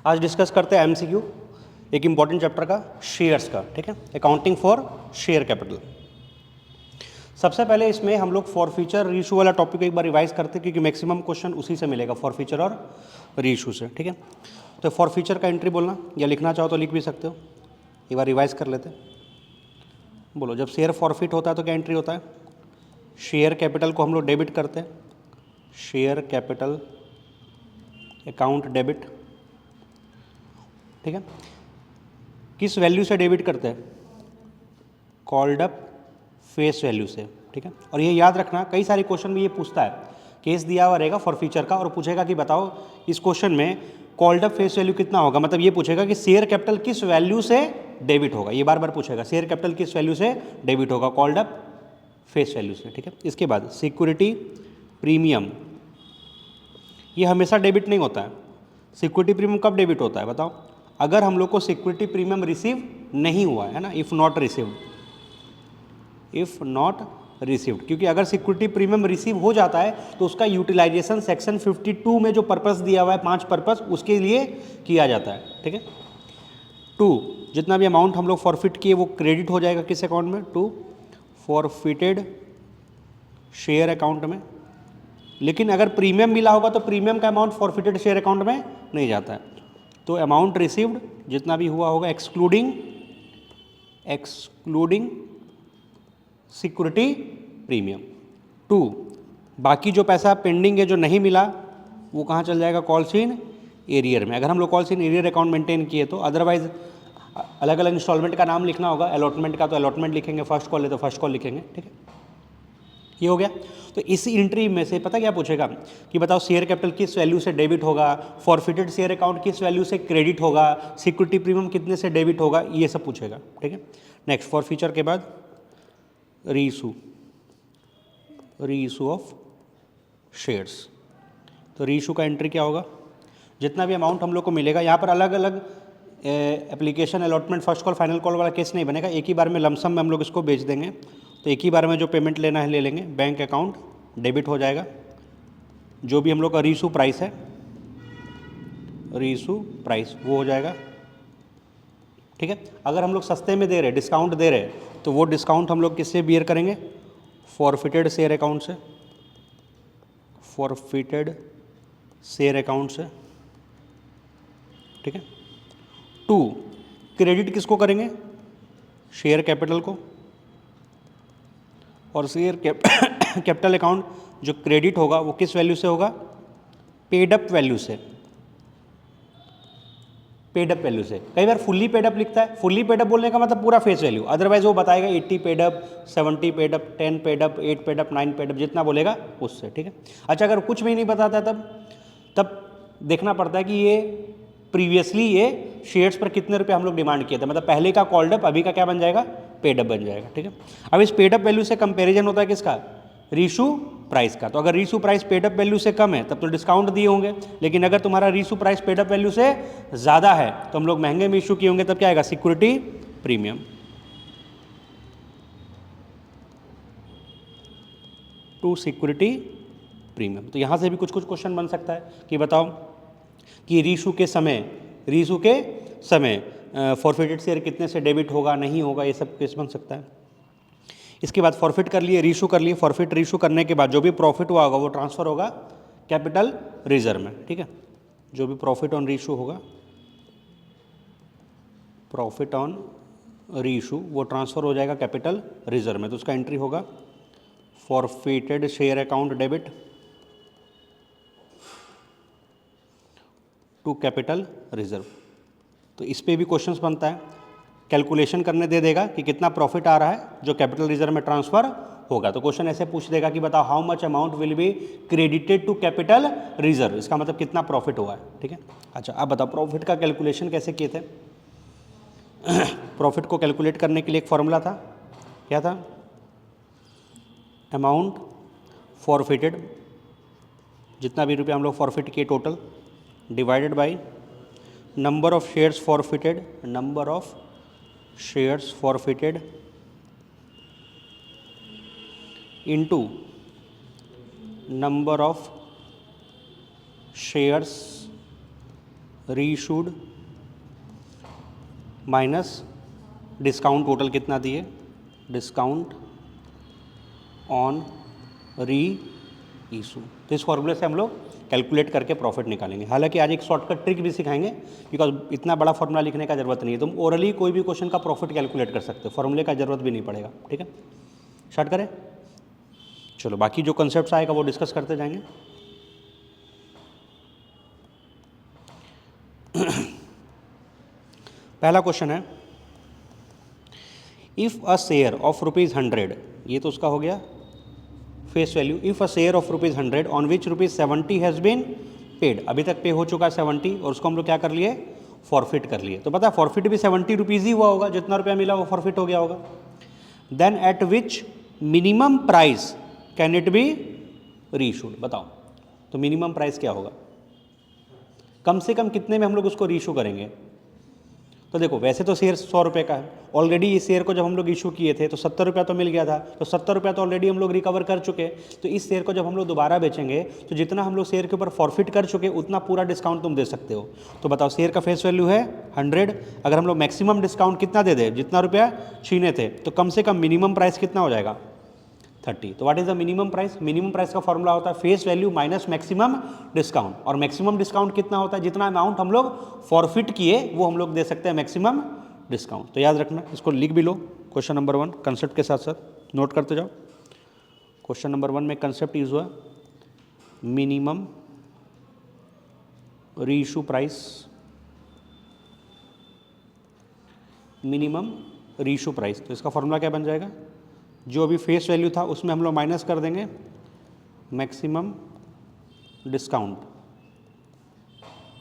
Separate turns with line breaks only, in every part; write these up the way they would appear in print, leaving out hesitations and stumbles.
आज डिस्कस करते हैं एमसीक्यू, एक इंपॉर्टेंट चैप्टर का, शेयर्स का। ठीक है, अकाउंटिंग फॉर शेयर कैपिटल। सबसे पहले इसमें हम लोग फॉरफीचर रीइशू वाला टॉपिक एक बार रिवाइज करते हैं, क्योंकि मैक्सिमम क्वेश्चन उसी से मिलेगा, फॉरफीचर और रीइशू से। ठीक है, तो फॉरफीचर का एंट्री बोलना, या लिखना चाहो तो लिख भी सकते हो। एक बार रिवाइज कर लेते हैं। बोलो, जब शेयर फॉरफिट होता है तो क्या एंट्री होता है? शेयर कैपिटल को हम लोग डेबिट करते हैं, शेयर कैपिटल अकाउंट डेबिट। ठीक है, किस वैल्यू से डेबिट करते हैं? कॉल्ड अप फेस वैल्यू से। ठीक है, और ये याद रखना, कई सारे क्वेश्चन में ये पूछता है, केस दिया हुआ रहेगा फॉरफीचर का और पूछेगा कि बताओ इस क्वेश्चन में कॉल्ड अप फेस वैल्यू कितना होगा। मतलब ये पूछेगा कि शेयर कैपिटल किस वैल्यू से डेबिट होगा, ये बार बार पूछेगा, शेयर कैपिटल किस वैल्यू से डेबिट होगा, कॉल्ड अप फेस वैल्यू से। ठीक है, इसके बाद सिक्योरिटी प्रीमियम, ये हमेशा डेबिट नहीं होता है। सिक्योरिटी प्रीमियम कब डेबिट होता है बताओ? अगर हम लोग को सिक्योरिटी प्रीमियम रिसीव नहीं हुआ है ना, if not received, if not received. क्योंकि अगर सिक्योरिटी प्रीमियम रिसीव हो जाता है तो उसका यूटिलाइजेशन सेक्शन 52 में जो पर्पस दिया हुआ है, 5 पर्पस, उसके लिए किया जाता है। ठीक है, 2, जितना भी अमाउंट हम लोग फॉरफिट किए वो क्रेडिट हो जाएगा किस अकाउंट में? 2, फॉरफिटेड शेयर अकाउंट में। लेकिन अगर प्रीमियम मिला होगा तो प्रीमियम का अमाउंट फॉरफिटेड शेयर अकाउंट में नहीं जाता है। तो अमाउंट रिसीव्ड जितना भी हुआ होगा एक्सक्लूडिंग सिक्योरिटी प्रीमियम। 2, बाकी जो पैसा पेंडिंग है, जो नहीं मिला, वो कहाँ चल जाएगा? कॉल्स इन एरियर में। अगर हम लोग calls in arrear account maintain किए तो, अदरवाइज अलग अलग इंस्टॉलमेंट का नाम लिखना होगा। अलॉटमेंट का तो अलॉटमेंट लिखेंगे, फर्स्ट कॉल है तो फर्स्ट कॉल लिखेंगे। ठीक है, ये हो गया। तो इस एंट्री में से पता क्या पूछेगा कि बताओ शेयर कैपिटल किस वैल्यू से डेबिट होगा, फॉरफिटेड शेयर अकाउंट किस वैल्यू से क्रेडिट होगा, सिक्योरिटी प्रीमियम कितने से डेबिट होगा, ये सब पूछेगा। ठीक है, नेक्स्ट फॉरफीचर के बाद रीइशू ऑफ शेयर्स। तो रीइशू का एंट्री क्या होगा? जितना भी अमाउंट हम लोग को मिलेगा, यहाँ पर अलग अलग application, allotment, first call, final call वाला केस नहीं बनेगा। एक ही बार में लमसम में हम लोग इसको बेच देंगे। तो एक ही बार में जो पेमेंट लेना है ले लेंगे, बैंक अकाउंट डेबिट हो जाएगा। जो भी हम लोग का रीइशू प्राइस है, रीइशू प्राइस वो हो जाएगा। ठीक है, अगर हम लोग सस्ते में दे रहे, डिस्काउंट दे रहे, तो वो डिस्काउंट हम लोग किससे बियर करेंगे? फॉरफिटेड शेयर अकाउंट से, फॉरफिटेड शेयर अकाउंट से। ठीक है, 2, क्रेडिट किसको करेंगे? शेयर कैपिटल को। और शेयर कैपिटल अकाउंट जो क्रेडिट होगा वो किस वैल्यू से होगा? पेड अप वैल्यू से, पेड अप वैल्यू से। कई बार फुल्ली पेड अप लिखता है, फुल्ली पेड अप बोलने का मतलब पूरा फेस वैल्यू, अदरवाइज वो बताएगा 80 paid up, 70 paid up, 10 paid up, 8 paid up, 9 paid up, जितना बोलेगा उससे। ठीक है, अच्छा अगर कुछ भी नहीं बताता तब देखना पड़ता है कि ये प्रीवियसली ये शेयर्स पर कितने रुपए हम लोग डिमांड किए थे, मतलब पहले का कॉल्ड अप, अभी का क्या बन जाएगा? पेड अप बन जाएगा। ठीक है, अब इस पेड अप वैल्यू से कंपैरिजन होता है किसका? रीइशू प्राइस का। तो अगर reissue price paid up value से कम है तब तो डिस्काउंट दिए होंगे, लेकिन अगर तुम्हारा reissue price paid up value से ज़्यादा है तो हम लोग महंगे में इशू किए होंगे, तब क्या आएगा? Security premium. To security premium. तो यहाँ से भी कुछ कुछ क्वेश्चन बन सकता है कि बताओ कि रीइशू के समय फॉरफिटेड शेयर कितने से डेबिट होगा, नहीं होगा, ये सब केस बन सकता है। इसके बाद फॉरफिट कर लिए, रीइशू कर लिए। फॉरफिट रीइशू करने के बाद जो भी प्रॉफिट हुआ होगा वो ट्रांसफ़र होगा कैपिटल रिजर्व में। ठीक है, जो भी प्रॉफिट ऑन रीइशू होगा, प्रॉफिट ऑन रीइशू, वो ट्रांसफ़र हो जाएगा कैपिटल रिजर्व में। तो उसका एंट्री होगा forfeited share account debit to capital reserve. तो इस पे भी क्वेश्चंस बनता है, कैलकुलेशन करने दे देगा कि कितना प्रॉफिट आ रहा है जो कैपिटल रिजर्व में ट्रांसफर होगा। तो क्वेश्चन ऐसे पूछ देगा कि बताओ how much amount will be credited to capital reserve, इसका मतलब कितना प्रॉफिट हुआ है। ठीक है, अच्छा अब बताओ प्रॉफिट का कैलकुलेशन कैसे किए थे? प्रॉफिट को कैलकुलेट करने के लिए एक फॉर्मूला था, क्या था? अमाउंट फॉरफिटेड, जितना भी रुपये हम लोग फॉरफिट किए total, divided by number of shares forfeited, number of shares forfeited into number of shares reissued minus discount, total कितना दिए, डिस्काउंट ऑन री इशू। तो इस फॉर्मूले से हम लोग कैलकुलेट करके प्रॉफिट निकालेंगे। हालांकि आज एक शॉर्टकट ट्रिक भी सिखाएंगे, बिकॉज इतना बड़ा फॉर्मूला लिखने का जरूरत नहीं है, तुम ओरली कोई भी क्वेश्चन का प्रॉफिट कैलकुलेट कर सकते हो, फॉर्मूले का जरूरत भी नहीं पड़ेगा। ठीक है, स्टार्ट करें। चलो बाकी जो कॉन्सेप्ट्स आएगा वो डिस्कस करते जाएंगे। पहला क्वेश्चन है, इफ अ शेयर ऑफ ₹100, ये तो उसका हो गया face value. If a share of ₹100 on which ₹70 has been paid, अभी तक पे हो चुका है 70 और उसको हम लोग क्या कर लिए, फॉरफिट कर लिए। तो पता है फॉरफिट भी 70 रुपीज़ ही हुआ होगा, जितना रुपया मिला वो फॉरफिट हो गया होगा। Then at which minimum price can it be reissued, बताओ। तो मिनिमम प्राइस क्या होगा, कम से कम कितने में हम लोग उसको रीइशू करेंगे। तो देखो वैसे तो शेयर 100 रुपये का है, ऑलरेडी इस शेयर को जब हम लोग इशू किए थे तो 70 रुपया तो मिल गया था, तो 70 रुपया तो ऑलरेडी हम लोग रिकवर कर चुके। तो इस शेयर को जब हम लोग दोबारा बेचेंगे तो जितना हम लोग शेयर के ऊपर फॉरफिट कर चुके उतना पूरा डिस्काउंट तुम दे सकते हो। तो बताओ शेयर का फेस वैल्यू है 100, अगर हम लोग मैक्सिमम डिस्काउंट कितना दे दें, जितना रुपया छीने थे, तो कम से कम मिनिमम प्राइस कितना हो जाएगा, 30। तो what is the minimum price, minimum price का फॉर्मूला होता है face value minus maximum discount, और मैक्सिमम डिस्काउंट कितना होता है, जितना अमाउंट हम लोग फॉरफिट किए वो हम लोग दे सकते हैं मैक्सिमम डिस्काउंट। तो याद रखना, इसको लिख भी लो, क्वेश्चन नंबर 1 कंसेप्ट के साथ साथ नोट करते जाओ। क्वेश्चन नंबर 1 में कंसेप्ट यूज हुआ minimum reissue price, minimum reissue price. तो इसका फॉर्मूला क्या बन जाएगा, जो अभी फेस वैल्यू था उसमें हम लोग माइनस कर देंगे मैक्सिमम डिस्काउंट,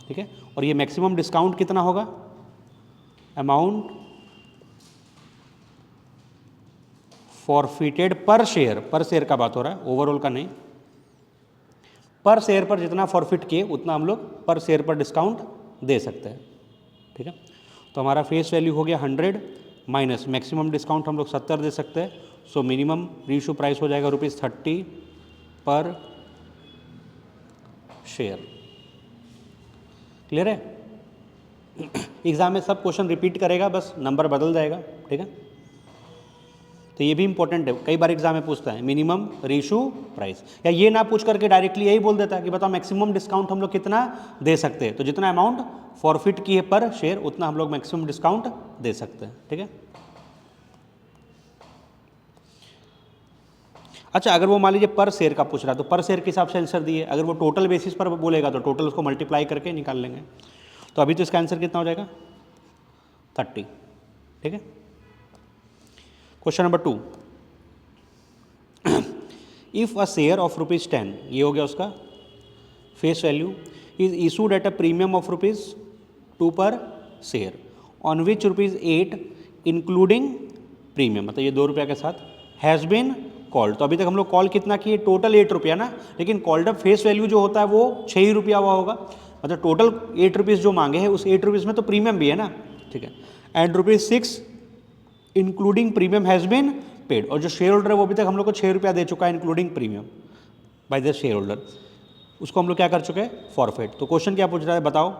ठीक है। और ये मैक्सिमम डिस्काउंट कितना होगा, अमाउंट फॉरफिटेड पर शेयर का बात हो रहा है, ओवरऑल का नहीं। पर शेयर पर जितना फॉरफिट किए उतना हम लोग पर शेयर पर डिस्काउंट दे सकते हैं, ठीक है। तो हमारा फेस वैल्यू हो गया 100 माइनस मैक्सिमम डिस्काउंट हम लोग 70 दे सकते हैं। सो मिनिमम रीइशू प्राइस हो जाएगा ₹30 पर शेयर। क्लियर है। एग्जाम में सब क्वेश्चन रिपीट करेगा, बस नंबर बदल जाएगा, ठीक है। तो ये भी इंपॉर्टेंट है, कई बार एग्जाम में पूछता है मिनिमम रीइशू प्राइस, या ये ना पूछ करके डायरेक्टली यही बोल देता है कि बताओ मैक्सिमम डिस्काउंट हम लोग कितना दे सकते हैं। तो जितना अमाउंट फॉरफिट किए पर शेयर उतना हम लोग मैक्सिमम डिस्काउंट दे सकते हैं, ठीक है। अच्छा, अगर वो मान लीजिए पर शेयर का पूछ रहा है तो पर शेयर के हिसाब से आंसर दिए, अगर वो टोटल बेसिस पर बोलेगा तो टोटल उसको मल्टीप्लाई करके निकाल लेंगे। तो अभी तो इसका आंसर कितना हो जाएगा 30, ठीक है। Question number 2, if a share of ₹10, ये हो गया उसका face value, is issued at a premium of ₹2 per share on which ₹8 including premium, मतलब ये ₹2 के साथ हैज़ बीन कॉल्ड। तो अभी तक हम लोग कॉल कितना किए, टोटल ₹8 ना, लेकिन कॉल्ड अप फेस वैल्यू जो होता है वो 6 रुपया हुआ होगा, मतलब टोटल ₹8 जो मांगे हैं उस ₹8 में तो प्रीमियम भी है ना, ठीक है। And ₹6 including premium has been paid, और जो शेयर होल्डर है वो अभी तक हम लोग को 6 रुपया दे चुका है including premium bye the share holder, उसको हम लोग क्या कर चुके हैं, फॉरफिट। तो क्वेश्चन क्या पूछ रहा है, बताओ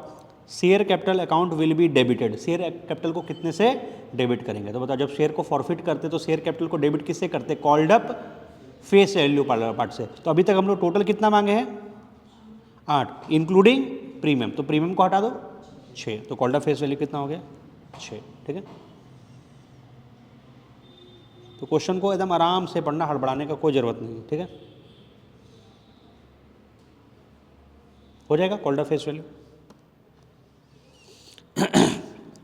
share capital account will be debited, share capital को कितने से डेबिट करेंगे। तो बताओ जब शेयर को फॉरफिट करते तो शेयर कैपिटल को डेबिट किससे करते, called up face value part से। तो अभी तक हम लोग टोटल कितना मांगे हैं 8 इंक्लूडिंग प्रीमियम, तो प्रीमियम को हटा दो 6, तो कॉल्ड अप फेस वैल्यू कितना हो गया 6, ठीक है। तो क्वेश्चन को एकदम आराम से पढ़ना, हड़बड़ाने का कोई ज़रूरत नहीं है, ठीक है। हो जाएगा called up face value.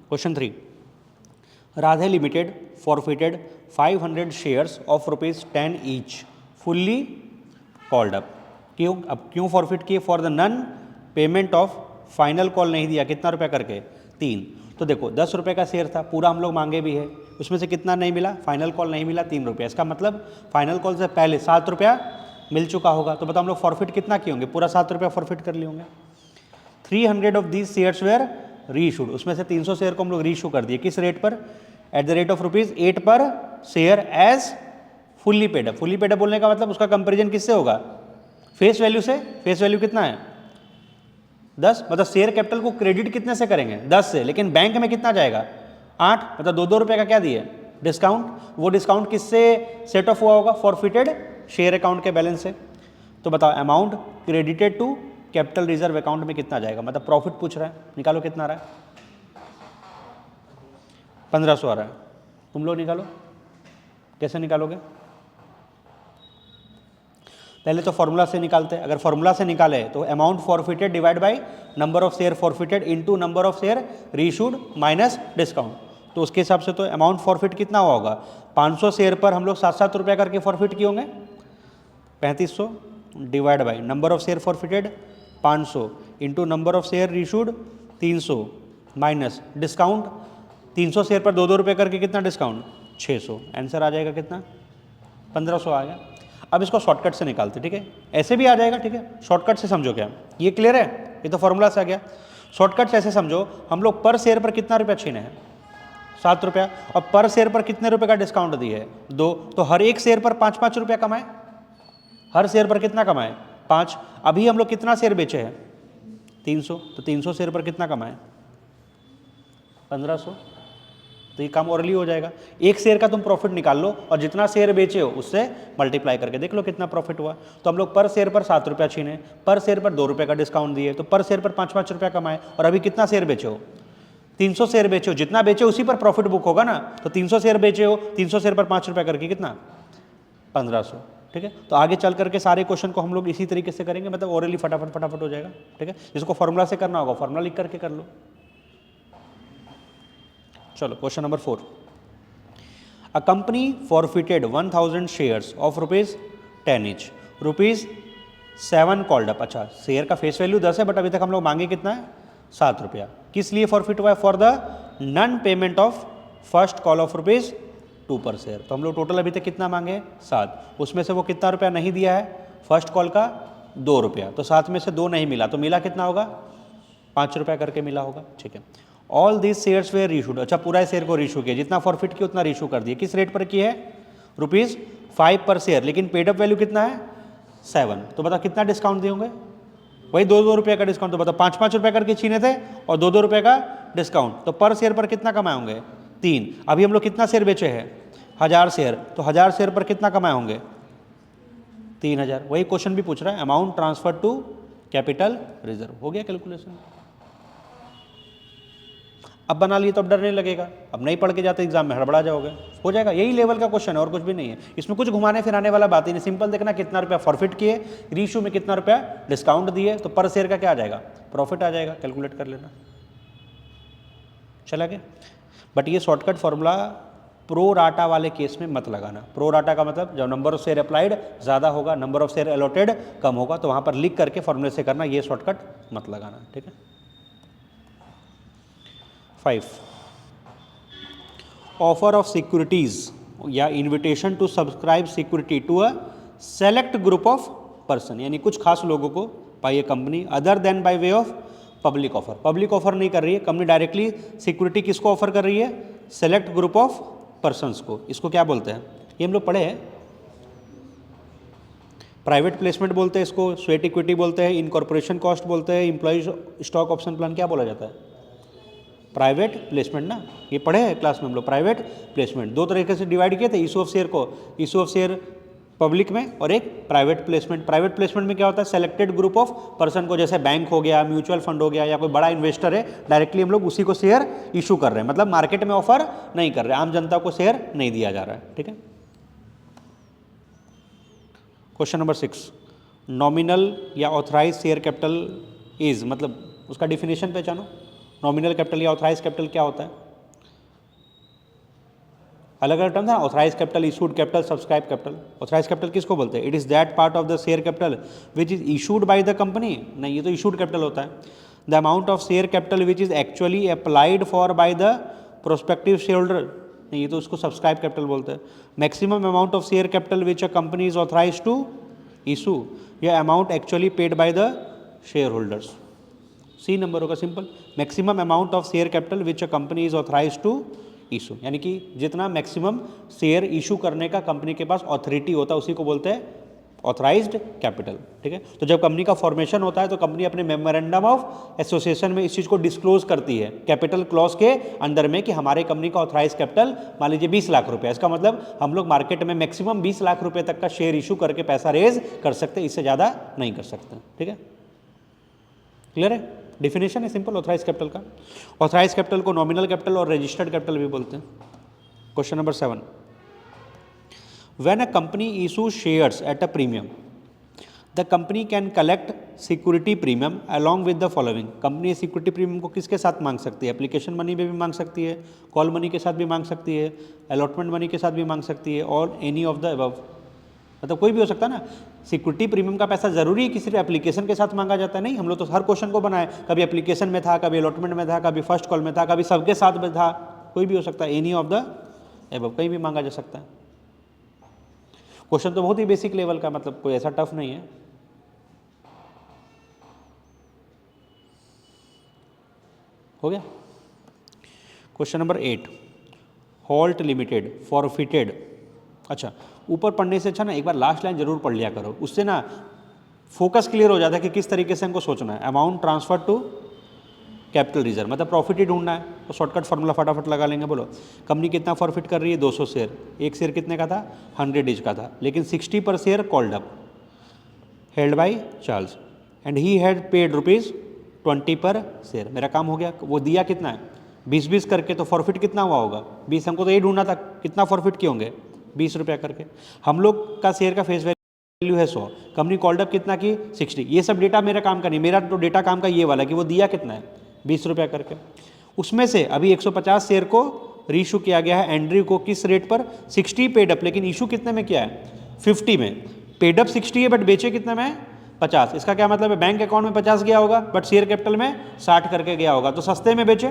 Question 3, Radhe limited forfeited 500 shares of ₹10 each fully called up. क्यों, अब क्यों फॉरफिट किए, for the non payment of final call नहीं दिया, कितना रुपया करके 3। तो देखो 10 रुपये का शेयर था, पूरा हम लोग मांगे भी है, उसमें से कितना नहीं मिला, फाइनल कॉल नहीं मिला 3 रुपया, इसका मतलब फाइनल कॉल से पहले 7 रुपया मिल चुका होगा। तो बताओ हम लोग फॉरफिट कितना किए होंगे, पूरा 7 रुपया फॉरफिट कर लिए होंगे। 300 of these shares were reissued, उसमें से 300 शेयर को हम लोग रीइशू कर दिए, किस रेट पर, at the rate of ₹8 per share as fully paid up. Fully paid up बोलने का मतलब उसका कंपेरिजन किससे होगा, फेस वैल्यू से। फेस वैल्यू कितना है 10, मतलब शेयर कैपिटल को क्रेडिट कितने से करेंगे? 10 से, लेकिन बैंक में कितना जाएगा? 8, मतलब 2-2 रुपये का क्या दिए? डिस्काउंट। वो डिस्काउंट किससे सेट ऑफ हुआ होगा? फॉरफिटेड शेयर अकाउंट के बैलेंस से। तो बताओ amount credited to capital reserve account में कितना जाएगा? मतलब प्रॉफिट पूछ रहा है, निकालो कितना आ रहा है? 1500 आ रहा है। तुम लोग निकालो, कैसे निकालोगे? पहले तो फॉर्मूला से निकालते हैं। अगर फॉर्मूला से निकाले तो amount forfeited divide by number of share forfeited into number of share reissued minus discount. तो उसके हिसाब से तो अमाउंट फॉरफिट कितना हुआ होगा? 500 शेयर पर हम लोग 7-7 रुपये करके फॉरफिट किए होंगे। 3500 divide by number of share forfeited 500 into number of share reissued 300 minus discount. 300 share पर 2-2 रुपये करके कितना डिस्काउंट? 600। आंसर आ जाएगा कितना? 1500 आ गया। अब इसको शॉर्टकट से निकालते, ठीक है? ऐसे भी आ जाएगा, ठीक है? शॉर्टकट से समझो क्या, ये क्लियर है? ये तो फॉर्मूला से आ गया। शॉर्टकट से ऐसे समझो, हम लोग पर शेयर पर कितना रुपया छीने हैं? 7 रुपया। और पर शेयर पर कितने रुपए का डिस्काउंट दिए है? 2। तो हर एक शेयर पर 5-5 रुपया कमाए। हर शेयर पर कितना कमाए? 5। अभी हम लोग कितना शेयर बेचे हैं? 300। तो 300 शेयर पर कितना कमाए? 1500। तो ये काम ओरली हो जाएगा। एक शेयर का तुम प्रॉफिट निकाल लो और जितना शेयर बेचे हो उससे मल्टीप्लाई करके देख लो कितना प्रॉफिट हुआ। तो हम लोग पर शेयर पर 7 रुपया छीने, पर शेयर पर 2 रुपये का डिस्काउंट दिए, तो पर शेयर पर 5-5 रुपया कमाए। और अभी कितना शेयर बेचे हो? 300 शेयर बेचे हो। जितना बेचे उसी पर प्रॉफिट बुक होगा ना। तो 300 शेयर बेचे हो, 300 शेयर पर 5 रुपया करके कितना? 1500। ठीक है? तो आगे चल करके सारे क्वेश्चन को हम लोग इसी तरीके से करेंगे, मतलब ओरली फटाफट हो जाएगा। ठीक है? जिसको फॉर्मूला से करना होगा फॉर्मूला लिख करके कर लो। चलो question number 4। A company forfeited 1000 shares of ₹10 each, ₹7 called up. अच्छा, शेयर का फेस वैल्यू 10 है, बट अभी तक हम लोग मांगे कितना है? 7 रुपया। किस लिए फॉरफिट हुआ है? For the non payment of first call of ₹2 per share. तो हम लोग टोटल अभी तक कितना मांगे? 7। उसमें से वो कितना रुपया नहीं दिया है? फर्स्ट कॉल का 2 रुपया। तो 7 में से 2 नहीं मिला, तो मिला कितना होगा? 5 रुपया करके मिला होगा। ठीक है? All this shares where reissued. अच्छा, पूरा शेयर को रीशू किया, जितना फॉरफिट किया उतना रीशू कर दिया। किस रेट पर किया है? ₹5 पर शेयर, लेकिन पेडअप वैल्यू कितना है? 7। तो बताओ कितना डिस्काउंट दिए होंगे? वही 2-2 रुपये का डिस्काउंट। तो बताओ 5-5 रुपये करके छीने थे और 2-2 रुपये का डिस्काउंट, तो पर शेयर पर कितना कमाए होंगे? 3। अभी हम लोग कितना शेयर बेचे हैं? 1000 शेयर। तो 1000 शेयर पर कितना कमाए होंगे? 3000। वही क्वेश्चन भी पूछ रहा है, amount transfer to capital reserve. हो गया कैलकुलेशन। अब बना लिए तो अब डर नहीं लगेगा। अब नहीं पढ़ के जाते एग्जाम में हड़बड़ा जाओगे, हो जाएगा। यही लेवल का क्वेश्चन है और कुछ भी नहीं है इसमें। कुछ घुमाने फिराने वाला बात ही नहीं। सिंपल देखना कितना रुपया फॉरफिट किए, रीइश्यू में कितना रुपया डिस्काउंट दिए, तो पर शेयर का क्या आ जाएगा? प्रॉफिट आ जाएगा। कैलकुलेट कर लेना। चला गया? बट ये शॉर्टकट फॉर्मूला प्रो राटा वाले केस में मत लगाना। प्रो राटा का मतलब जब नंबर ऑफ शेयर अप्लाइड ज़्यादा होगा, नंबर ऑफ शेयर अलॉटेड कम होगा, तो वहाँ पर लिख करके फॉर्मूले से करना। ये शॉर्टकट मत लगाना। ठीक है? 5 ऑफर ऑफ सिक्योरिटीज या invitation to subscribe security to a select group of person, यानी कुछ खास लोगों को by a company other than by way of public offer. Public offer नहीं कर रही है कंपनी, डायरेक्टली सिक्योरिटी किसको ऑफर कर रही है? सेलेक्ट ग्रुप ऑफ पर्सन्स को। इसको क्या बोलते हैं? ये हम लोग पढ़े हैं, प्राइवेट प्लेसमेंट बोलते हैं इसको, स्वेट इक्विटी बोलते हैं, इनकॉर्पोरेशन कॉस्ट बोलते हैं, एम्प्लॉयज स्टॉक ऑप्शन प्लान क्या बोला जाता है? प्राइवेट प्लेसमेंट ना। ये पढ़े हैं क्लास में हम लोग। प्राइवेट प्लेसमेंट 2 तरीके से डिवाइड किए थे, इशू ऑफ शेयर को, इशू ऑफ शेयर पब्लिक में और एक प्राइवेट प्लेसमेंट। प्राइवेट प्लेसमेंट में क्या होता है? सेलेक्टेड ग्रुप ऑफ पर्सन को, जैसे बैंक हो गया, म्यूचुअल फंड हो गया, या कोई बड़ा इन्वेस्टर है, डायरेक्टली हम लोग उसी को शेयर इशू कर रहे हैं, मतलब मार्केट में ऑफर नहीं कर रहे, आम जनता को शेयर नहीं दिया जा रहा है। ठीक है? Question number 6। नॉमिनल या ऑथराइज शेयर कैपिटल इज, मतलब उसका डिफिनेशन पहचानो। नॉमिनल कैपिटल या ऑथराइज कैपिटल क्या होता है? अलग अलग टर्म है ना, authorise capital, issued capital, subscribe capital. Authorise capital किसको बोलते हैं? It is that part of the share capital which is issued by the company. नहीं, ये तो इशूड कैपिटल होता है। The amount of share capital which is actually applied for by the prospective share holder. नहीं, ये तो उसको subscribe capital बोलते हैं। Maximum amount of share capital which a company is authorise to issue, या amount actually paid by the share holders. C number होगा simple. Maximum amount of share capital which a company is authorise to issue, यानी कि जितना maximum share issue करने का company के पास authority होता है उसी को बोलते हैं ऑथराइज्ड कैपिटल, ठीक है। तो जब कंपनी का फॉर्मेशन होता है तो कंपनी अपने मेमोरेंडम ऑफ एसोसिएशन में इस चीज़ को डिस्क्लोज करती है कैपिटल क्लॉज के अंदर में कि हमारे कंपनी का ऑथराइज कैपिटल मान लीजिए 20 लाख रुपए। इसका मतलब हम लोग मार्केट में मैक्सिमम 20 लाख रुपए तक का शेयर इशू करके पैसा रेज कर सकते, इससे ज़्यादा नहीं कर सकते, ठीक है। क्लियर है? डिफिनेशन है सिंपल ऑथराइज कैपिटल का। ऑथराइज कैपिटल को नॉमिनल कैपिटल और रजिस्टर्ड कैपिटल भी बोलते हैं। Question number 7, when a company issues shares at a premium, the company can collect security premium along with the following। Company security premium को किसके साथ मांग सकती है? एप्लीकेशन मनी में भी मांग सकती है, कॉल मनी के साथ भी मांग सकती है, अलॉटमेंट मनी के साथ भी मांग सकती है, और एनी ऑफ द अबव, मतलब कोई भी हो सकता है ना। सिक्योरिटी प्रीमियम का पैसा जरूरी है कि सिर्फ एप्लीकेशन के साथ मांगा जाता है? नहीं, हम लोग तो हर क्वेश्चन को बनाए, कभी एप्लीकेशन में था, कभी अलॉटमेंट में था, कभी फर्स्ट कॉल में था, कभी सबके साथ में था, कोई भी हो सकता है। एनी ऑफ द अबव कहीं भी मांगा जा सकता है। क्वेश्चन तो बहुत ही बेसिक लेवल का, मतलब कोई ऐसा टफ नहीं है। हो गया। Question number 8, halt limited forfeited. अच्छा, ऊपर पढ़ने से अच्छा ना एक बार लास्ट लाइन जरूर पढ़ लिया करो, उससे ना फोकस क्लियर हो जाता है कि किस तरीके से हमको सोचना है। Amount transfer to capital reserve, मतलब प्रॉफिट ही ढूंढना है, तो शॉर्टकट फार्मूला फटाफट लगा लेंगे। बोलो, कंपनी कितना फॉरफिट कर रही है? 200 शेयर। एक शेयर कितने का था? 100 ईच का था, लेकिन 60 पर share called up, held by Charles, and he had paid ₹20 पर शेयर। मेरा काम हो गया। वो दिया कितना है? 20-20 करके, तो फॉरफिट कितना हुआ होगा? 20। हमको तो ये ढूंढना था कितना फॉरफिट किए होंगे, 20 रुपया करके। हम लोग का शेयर का फेस वैल्यू है 100, कंपनी कॉल्ड अप कितना की? 60। ये सब डेटा मेरा काम का नहीं, मेरा तो डेटा काम का ये वाला कि वो दिया कितना है? 20 रुपया करके। उसमें से अभी 150 शेयर को रीइशू किया गया है एंड्रयू को, किस रेट पर? 60 पेडअप, लेकिन इशू कितने में किया है? 50 में। पेडअप 60 है बट बेचे कितने में? 50। इसका क्या मतलब है? बैंक अकाउंट में 50 गया होगा बट शेयर कैपिटल में 60 करके गया होगा, तो सस्ते में बेचे,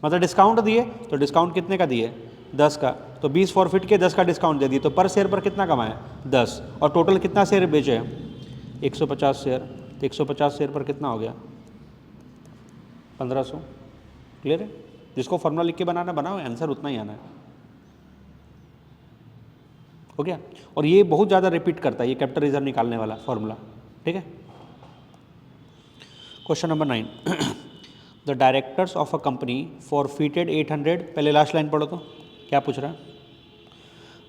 मतलब डिस्काउंट दिए। तो डिस्काउंट कितने का दिए? 10 का। तो 20 फॉरफिट के 10 का डिस्काउंट दे दिए, तो पर शेयर पर कितना कमाए? 10। और टोटल कितना शेयर बेचे? 150 शेयर। तो 150 शेयर पर कितना हो गया? 1500। क्लियर है? जिसको फॉर्मूला लिख के बनाना बनाओ, आंसर उतना ही आना है। हो गया। और ये बहुत ज़्यादा रिपीट करता है ये कैपिटल रिजर्व निकालने वाला फॉर्मूला, ठीक है। Question number 9, the directors of a company forfeited 800। पहले लास्ट लाइन पढ़ो तो क्या पूछ रहा है?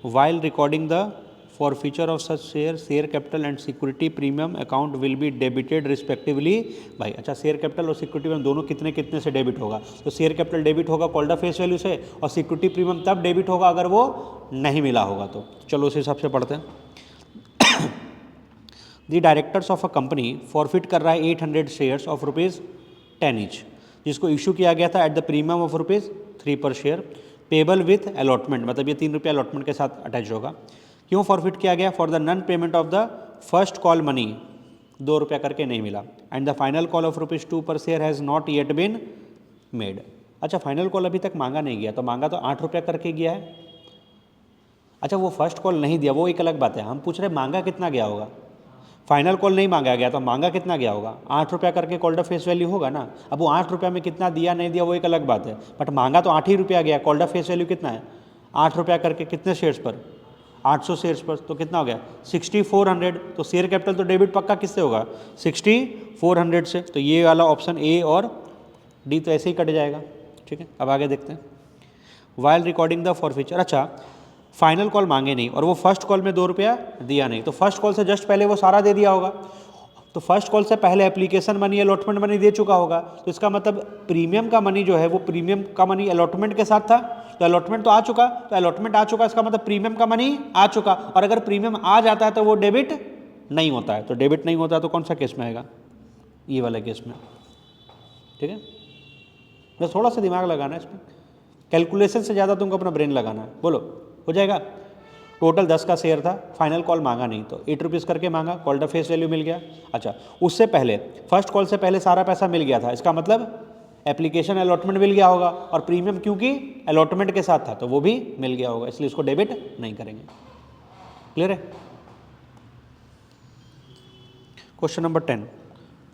While recording the forfeiture of such share capital and security premium account will be debited respectively भाई। अच्छा, शेयर कैपिटल और सिक्योरिटी प्रीमियम दोनों कितने कितने से डेबिट होगा? तो शेयर कैपिटल डेबिट होगा कॉल्ड फेस वैल्यू से, और सिक्योरिटी प्रीमियम तब डेबिट होगा अगर वो नहीं मिला होगा। तो चलो उस हिसाब से पढ़ते हैं। The directors of a company forfeit कर रहा है 800 शेयर्स ऑफ ₹10 ईच, जिसको इशू किया गया था at the premium of ₹3 per share, payable with allotment, मतलब ये 3 रुपया अलॉटमेंट के साथ अटैच होगा। क्यों फॉरफिट किया गया? For the non payment of the first call money, 2 रुपया करके नहीं मिला, and the final call of ₹2 per share has not yet been made. अच्छा, फाइनल कॉल अभी तक मांगा नहीं गया, तो मांगा तो 8 रुपया करके गया है। अच्छा, वो फर्स्ट कॉल नहीं दिया, वो एक अलग बात है। हम पूछ रहे मांगा कितना गया होगा? फाइनल कॉल नहीं मांगा गया, तो मांगा कितना गया होगा? 8 रुपया करके कॉल्ड ऑफ फेस वैल्यू होगा ना। अब वो 8 रुपया में कितना दिया नहीं दिया वो एक अलग बात है, बट मांगा तो 8 ही रुपया गया। कॉल्ड ऑफ फेस वैल्यू कितना है? 8 रुपया करके कितने शेयर्स पर? 800 शेयर्स पर, तो कितना हो गया? 6400। तो शेयर कैपिटल तो डेबिट पक्का किससे होगा? 6400 से। तो ये वाला ऑप्शन ए और डी तो ऐसे ही कट जाएगा, ठीक है। अब आगे देखते हैं। While recording the forfeiture. अच्छा, फाइनल कॉल मांगे नहीं और वो फर्स्ट कॉल में 2 रुपया दिया नहीं, तो फर्स्ट कॉल से जस्ट पहले वो सारा दे दिया होगा। तो फर्स्ट कॉल से पहले एप्लीकेशन मनी अलॉटमेंट मनी दे चुका होगा, तो इसका मतलब प्रीमियम का मनी जो है वो प्रीमियम का मनी अलॉटमेंट के साथ था, तो अलॉटमेंट तो आ चुका, तो अलॉटमेंट आ चुका, इसका मतलब प्रीमियम का मनी आ चुका। और अगर प्रीमियम आ जाता है तो वो डेबिट नहीं होता है, तो डेबिट नहीं होता है तो कौन सा केस में आएगा? ये वाला केस में, ठीक है। बस थोड़ा सा दिमाग लगाना है इसमें, कैलकुलेशन से ज़्यादा तुमको अपना ब्रेन लगाना है। बोलो, हो जाएगा? टोटल 10 का शेयर था, फाइनल कॉल मांगा नहीं, तो 8 रुपीज़ करके मांगा, कॉल्ड फेस वैल्यू मिल गया। अच्छा, उससे पहले फर्स्ट कॉल से पहले सारा पैसा मिल गया था, इसका मतलब एप्लीकेशन अलॉटमेंट मिल गया होगा, और प्रीमियम क्योंकि अलॉटमेंट के साथ था तो वो भी मिल गया होगा, इसलिए इसको डेबिट नहीं करेंगे। क्लियर है? Question number 10,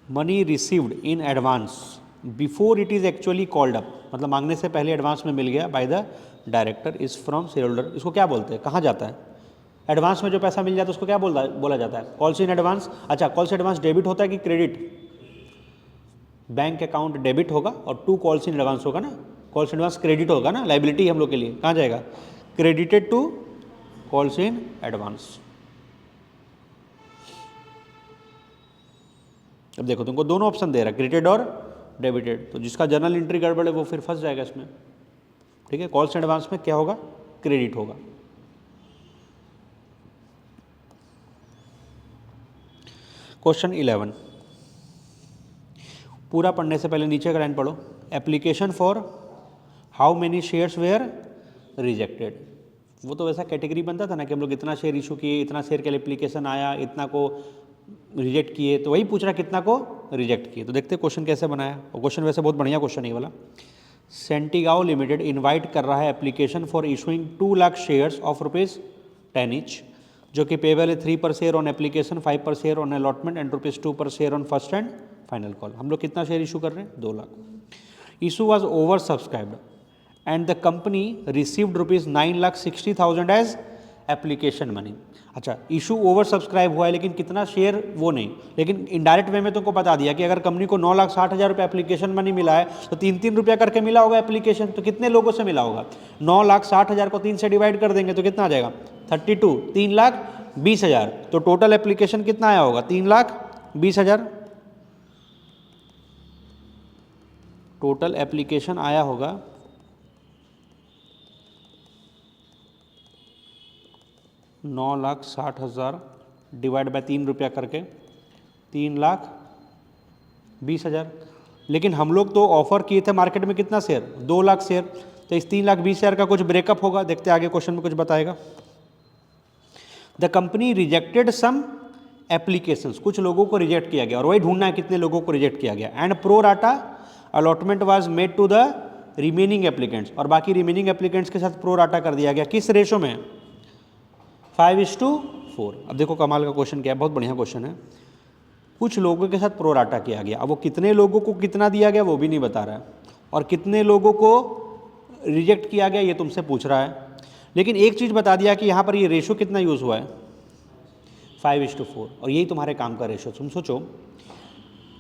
money received in advance before it is actually called up, मतलब मांगने से पहले एडवांस में मिल गया by the director is from share holder. इसको क्या बोलते हैं? कहाँ जाता है? एडवांस में जो पैसा मिल जाता है उसको क्या बोला जाता है? Calls in advance. अच्छा, कॉल्स एडवांस डेबिट होता है कि क्रेडिट? बैंक अकाउंट डेबिट होगा और टू कॉल्स इन एडवांस होगा ना। कॉल्स इन एडवांस क्रेडिट होगा ना, लाइबिलिटी हम लोग के लिए, कहाँ जाएगा? Credited to calls in advance. अब देखो तुमको दोनों ऑप्शन दे रहा है, क्रेडिटेड और डेबिटेड, तो जिसका जर्नल एंट्री गड़बड़ है वो फिर फंस जाएगा इसमें। ठीक है, कॉल्स एडवांस में क्या होगा? क्रेडिट होगा। क्वेश्चन 11, पूरा पढ़ने से पहले नीचे का लाइन पढ़ो। Application for how many shares where rejected. वो तो वैसा कैटेगरी बनता था ना कि हम लोग इतना शेयर इशू किए, इतना शेयर के लिए एप्लीकेशन आया, इतना को रिजेक्ट किए, तो वही पूछ रहा कितना को रिजेक्ट किए। तो देखते हैं क्वेश्चन कैसे बनाया, और क्वेश्चन वैसे बहुत बढ़िया क्वेश्चन है ये वाला। सेंटिगाओ लिमिटेड इनवाइट कर रहा है application for issuing 2 lakh shares of ₹10 each, जो कि पेबल है 3 पर शेयर ऑन एप्लीकेशन, 5 पर share on allotment and ₹2 per share on first and final call. हम लोग कितना शेयर इशू कर रहे हैं? 2 lakh. Issue was over subscribed and the company received ₹9,60,000 as application money. अच्छा, इशू ओवर सब्सक्राइब हुआ है लेकिन कितना शेयर वो नहीं, लेकिन इनडायरेक्ट वे में तुमको बता दिया कि अगर कंपनी को 9,60,000 रुपये एप्लीकेशन मनी मिला है तो 3-3 रुपया करके मिला होगा एप्लीकेशन, तो कितने लोगों से मिला होगा? 9,60,000 को 3 से डिवाइड कर देंगे तो कितना आ जाएगा? 32, 3,20,000। तो टोटल एप्लीकेशन कितना आया होगा? 3,20,000 टोटल एप्लीकेशन आया होगा। 9,60,000 डिवाइड बाय 3 रुपया करके 3,20,000। लेकिन हम लोग तो ऑफर किए थे मार्केट में कितना शेयर? 2 लाख शेयर। तो इस 3,20,000 का कुछ ब्रेकअप होगा, देखते आगे क्वेश्चन में कुछ बताएगा। The company rejected some applications, कुछ लोगों को रिजेक्ट किया गया और वही ढूंढना है कितने लोगों को रिजेक्ट किया गया। And pro rata allotment was made to the remaining applicants, और बाकी रिमेनिंग एप्लीकेंट्स के साथ प्रो राटा कर दिया गया। किस रेशो में? 5:4। अब देखो कमाल का क्वेश्चन क्या है, बहुत बढ़िया क्वेश्चन है। कुछ लोगों के साथ प्रो राटा किया गया, अब वो कितने लोगों को कितना दिया गया वो भी नहीं बता रहा है, और कितने लोगों को रिजेक्ट किया गया ये तुमसे पूछ रहा है। लेकिन एक चीज़ बता दिया कि यहाँ पर ये रेशो कितना यूज़ हुआ है? 5:4, और यही तुम्हारे काम का रेशो। तुम सोचो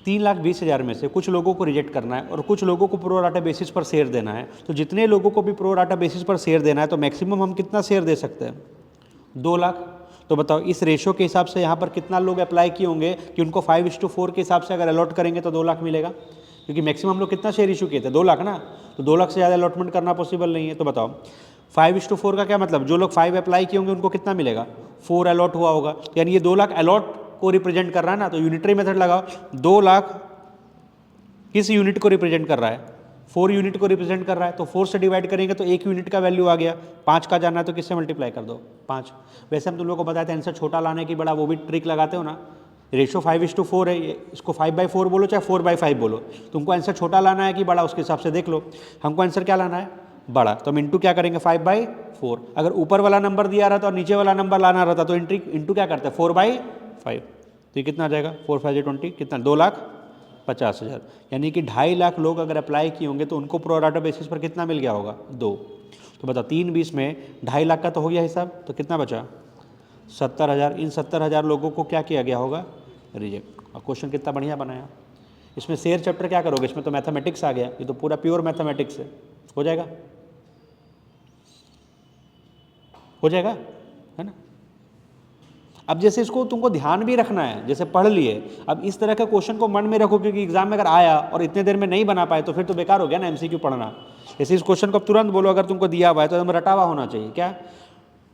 3,20,000 में से कुछ लोगों को रिजेक्ट करना है और कुछ लोगों को प्रो राटा बेसिस पर शेयर देना है, तो जितने लोगों को भी प्रो राटा बेसिस पर शेयर देना है तो मैक्सिमम हम कितना शेयर दे सकते हैं? 2 लाख। तो बताओ इस रेशो के हिसाब से यहाँ पर कितना लोग अप्लाई किए होंगे कि उनको 5:4 के हिसाब से अगर अलॉट करेंगे तो 2 लाख मिलेगा, क्योंकि मैक्सिमम हम लोग कितना शेयर इशू किए थे? 2 लाख ना, तो 2 लाख से ज़्यादा अलॉटमेंट करना पॉसिबल नहीं है। तो बताओ 5:4 का क्या मतलब? जो लोग 5 अप्लाई किए होंगे उनको कितना मिलेगा? 4 अलॉट हुआ होगा, यानी ये 2 लाख अलॉट को रिप्रेजेंट कर रहा है ना। तो यूनिटरी मेथड लगाओ, 2 लाख किस यूनिट को रिप्रेजेंट कर रहा है? 4 यूनिट को रिप्रेजेंट कर रहा है, तो 4 से डिवाइड करेंगे तो 1 यूनिट का वैल्यू आ गया। 5 का जानना है तो किससे मल्टीप्लाई कर दो? 5। वैसे हम तुम लोगों को बताते हैं आंसर छोटा लाने की बड़ा, वो भी ट्रिक लगाते हो ना। रेशो 5:4 है, इसको 5/4 बोलो चाहे 4/5 बोलो, तुमको आंसर छोटा लाना है कि बड़ा उसके हिसाब से देख लो। हमको आंसर क्या लाना है? बड़ा। तो हम इंटू क्या करेंगे? 5/4। अगर ऊपर वाला नंबर दिया रहता और नीचे वाला नंबर लाना रहता तो इंटू क्या करते हैं? 4/5। तो ये कितना आ जाएगा? 4 5 20, कितना? 2,50,000। यानी कि 2.5 लाख लोग अगर अप्लाई किए होंगे तो उनको प्रो राटा बेसिस पर कितना मिल गया होगा? 2। तो बताओ 3/20 में 2.5 लाख का तो हो गया हिसाब, तो कितना बचा? 70,000। इन 70,000 लोगों को क्या किया गया होगा? रिजेक्ट। और क्वेश्चन कितना बढ़िया बनाया। इसमें शेयर चैप्टर क्या करोगे? इसमें तो मैथमेटिक्स आ गया, ये तो पूरा प्योर मैथमेटिक्स है। हो जाएगा? हो जाएगा, है ना। अब जैसे इसको तुमको ध्यान भी रखना है, जैसे पढ़ लिए, अब इस तरह के क्वेश्चन को मन में रखो, क्योंकि एग्जाम में अगर आया और इतने देर में नहीं बना पाए तो फिर तो बेकार हो गया ना एमसीक्यू पढ़ना। जैसे इस क्वेश्चन को तुरंत बोलो, अगर तुमको दिया हुआ है तो एकदम रटा हुआ होना चाहिए। क्या?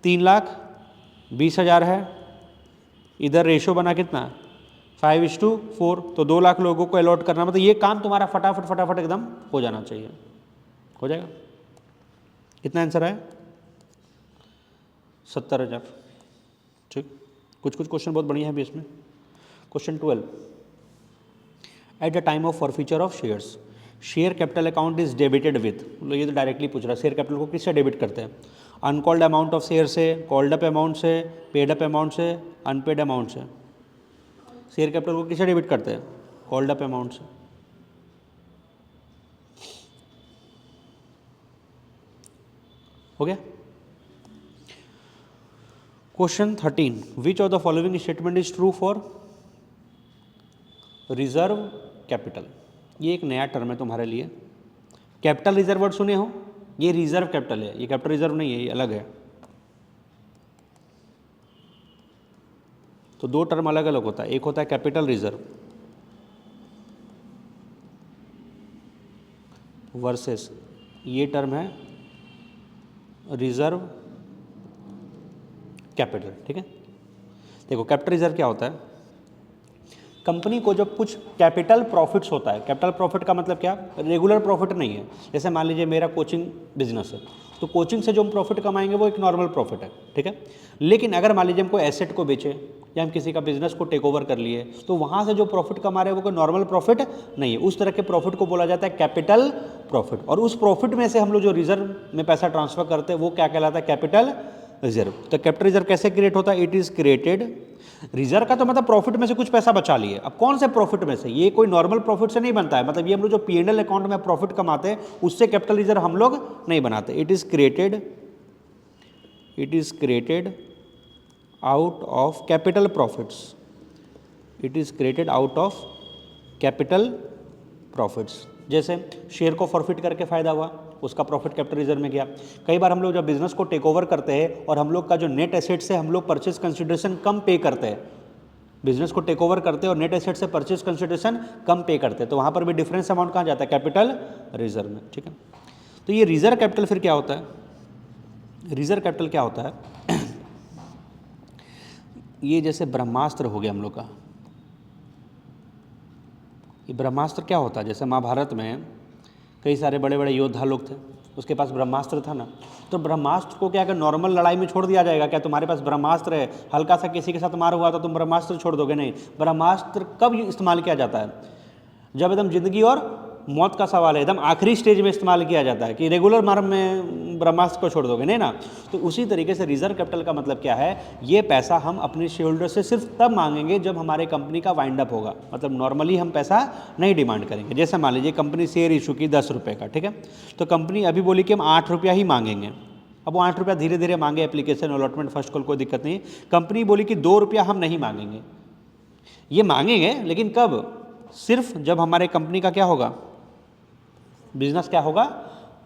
3,20,000 है, इधर रेशो बना कितना? 5:4, तो 2 लाख लोगों को अलॉट करना, मतलब ये काम तुम्हारा फटाफट फटाफट एकदम हो जाना चाहिए। हो जाएगा? कितना आंसर है? 70,000। ठीक। कुछ कुछ क्वेश्चन बहुत बढ़िया है भी इसमें। Question 12, eight the time of forfeiture of shares, share capital account is debited with, ये तो डायरेक्टली पूछ रहा है, शेयर कैपिटल को किससे डेबिट करते हैं? अनकॉल्ड अमाउंट ऑफ शेयर से, कॉल्ड अप अमाउंट से, पेड अप अमाउंट से, अनपेड अमाउंट से। शेयर कैपिटल को किससे डेबिट करते हैं? कॉल्ड अप अमाउंट से। हो गया? Question 13, which of the following statement is true for reserve capital. ये एक नया टर्म है तुम्हारे लिए। कैपिटल रिजर्व वर्ड सुने हो, ये रिजर्व कैपिटल है, ये कैपिटल रिजर्व नहीं है, ये अलग है। तो दो टर्म अलग अलग होता है, एक होता है कैपिटल रिजर्व वर्सेस ये टर्म है रिजर्व कैपिटल। ठीक है, देखो कैपिटल रिजर्व क्या होता है, कंपनी को जब कुछ कैपिटल प्रॉफिट्स होता है, कैपिटल प्रॉफिट का मतलब क्या, रेगुलर प्रॉफिट नहीं है। जैसे मान लीजिए मेरा कोचिंग बिजनेस है, तो कोचिंग से जो हम प्रॉफिट कमाएंगे वो एक नॉर्मल प्रॉफिट है। ठीक है, लेकिन अगर मान लीजिए हम कोई एसेट को बेचे या हम किसी का बिजनेस को टेक ओवर कर लिए, तो वहाँ से जो प्रॉफिट कमा रहे हैं वो कोई नॉर्मल प्रॉफिट नहीं है। उस तरह के प्रॉफिट को बोला जाता है कैपिटल प्रॉफिट। और उस प्रॉफिट में से हम लोग जो रिजर्व में पैसा ट्रांसफर करते हैं वो क्या कहलाता है, कैपिटल रिजर्व। तो कैपिटल रिजर्व कैसे क्रिएट होता है, इट इज क्रिएटेड, रिजर्व का तो मतलब प्रॉफिट में से कुछ पैसा बचा लिए। अब कौन से प्रॉफिट में से, ये कोई नॉर्मल प्रॉफिट से नहीं बनता है, मतलब ये हम लोग जो P&L अकाउंट में प्रॉफिट कमाते हैं उससे कैपिटल रिजर्व हम लोग नहीं बनाते। It is created out of capital profits, it is created out of capital profits. जैसे शेयर को फॉरफिट करके फायदा हुआ, उसका प्रॉफिट कैपिटल रिजर्व में गया। कई बार हम लोग जब बिजनेस को टेक ओवर करते हैं और हम लोग का जो नेट एसेट से हम लोग परचेज कंसिडरेशन कम पे करते हैं, बिजनेस को टेक ओवर करते हैं और नेट एसेट से परचेज कंसिडरेशन कम पे करते हैं, तो वहाँ पर भी डिफरेंस अमाउंट कहाँ जाता है, कैपिटल रिजर्व में। ठीक है, तो ये रिजर्व कैपिटल फिर क्या होता है, रिजर्व कैपिटल क्या होता है ये जैसे ब्रह्मास्त्र हो गया हम लोग का। ये ब्रह्मास्त्र क्या होता है, जैसे महाभारत में कई सारे बड़े बड़े योद्धा लोग थे, उसके पास ब्रह्मास्त्र था ना, तो ब्रह्मास्त्र को क्या, अगर नॉर्मल लड़ाई में छोड़ दिया जाएगा क्या, तुम्हारे पास ब्रह्मास्त्र है, हल्का सा किसी के साथ मार हुआ तो तुम ब्रह्मास्त्र छोड़ दोगे, नहीं। ब्रह्मास्त्र कब इस्तेमाल किया जाता है, जब एकदम जिंदगी और मौत का सवाल है, एकदम आखिरी स्टेज में इस्तेमाल किया जाता है, कि रेगुलर मार में ब्रह्मास्त्र को छोड़ दोगे, नहीं ना। तो उसी तरीके से रिजर्व कैपिटल का मतलब क्या है, ये पैसा हम अपने शेयर होल्डर से सिर्फ तब मांगेंगे जब हमारे कंपनी का वाइंड अप होगा, मतलब नॉर्मली हम पैसा नहीं डिमांड करेंगे। जैसे मान लीजिए कंपनी शेयर इशू की 10 रुपये का, ठीक है, तो कंपनी अभी बोली कि हम 8 रुपया ही मांगेंगे। अब वो 8 रुपया धीरे धीरे मांगे, एप्लीकेशन अलॉटमेंट फर्स्ट कॉल, कोई दिक्कत नहीं। कंपनी बोली कि 2 रुपया हम नहीं मांगेंगे, ये मांगेंगे लेकिन कब, सिर्फ जब हमारे कंपनी का क्या होगा, बिजनेस क्या होगा,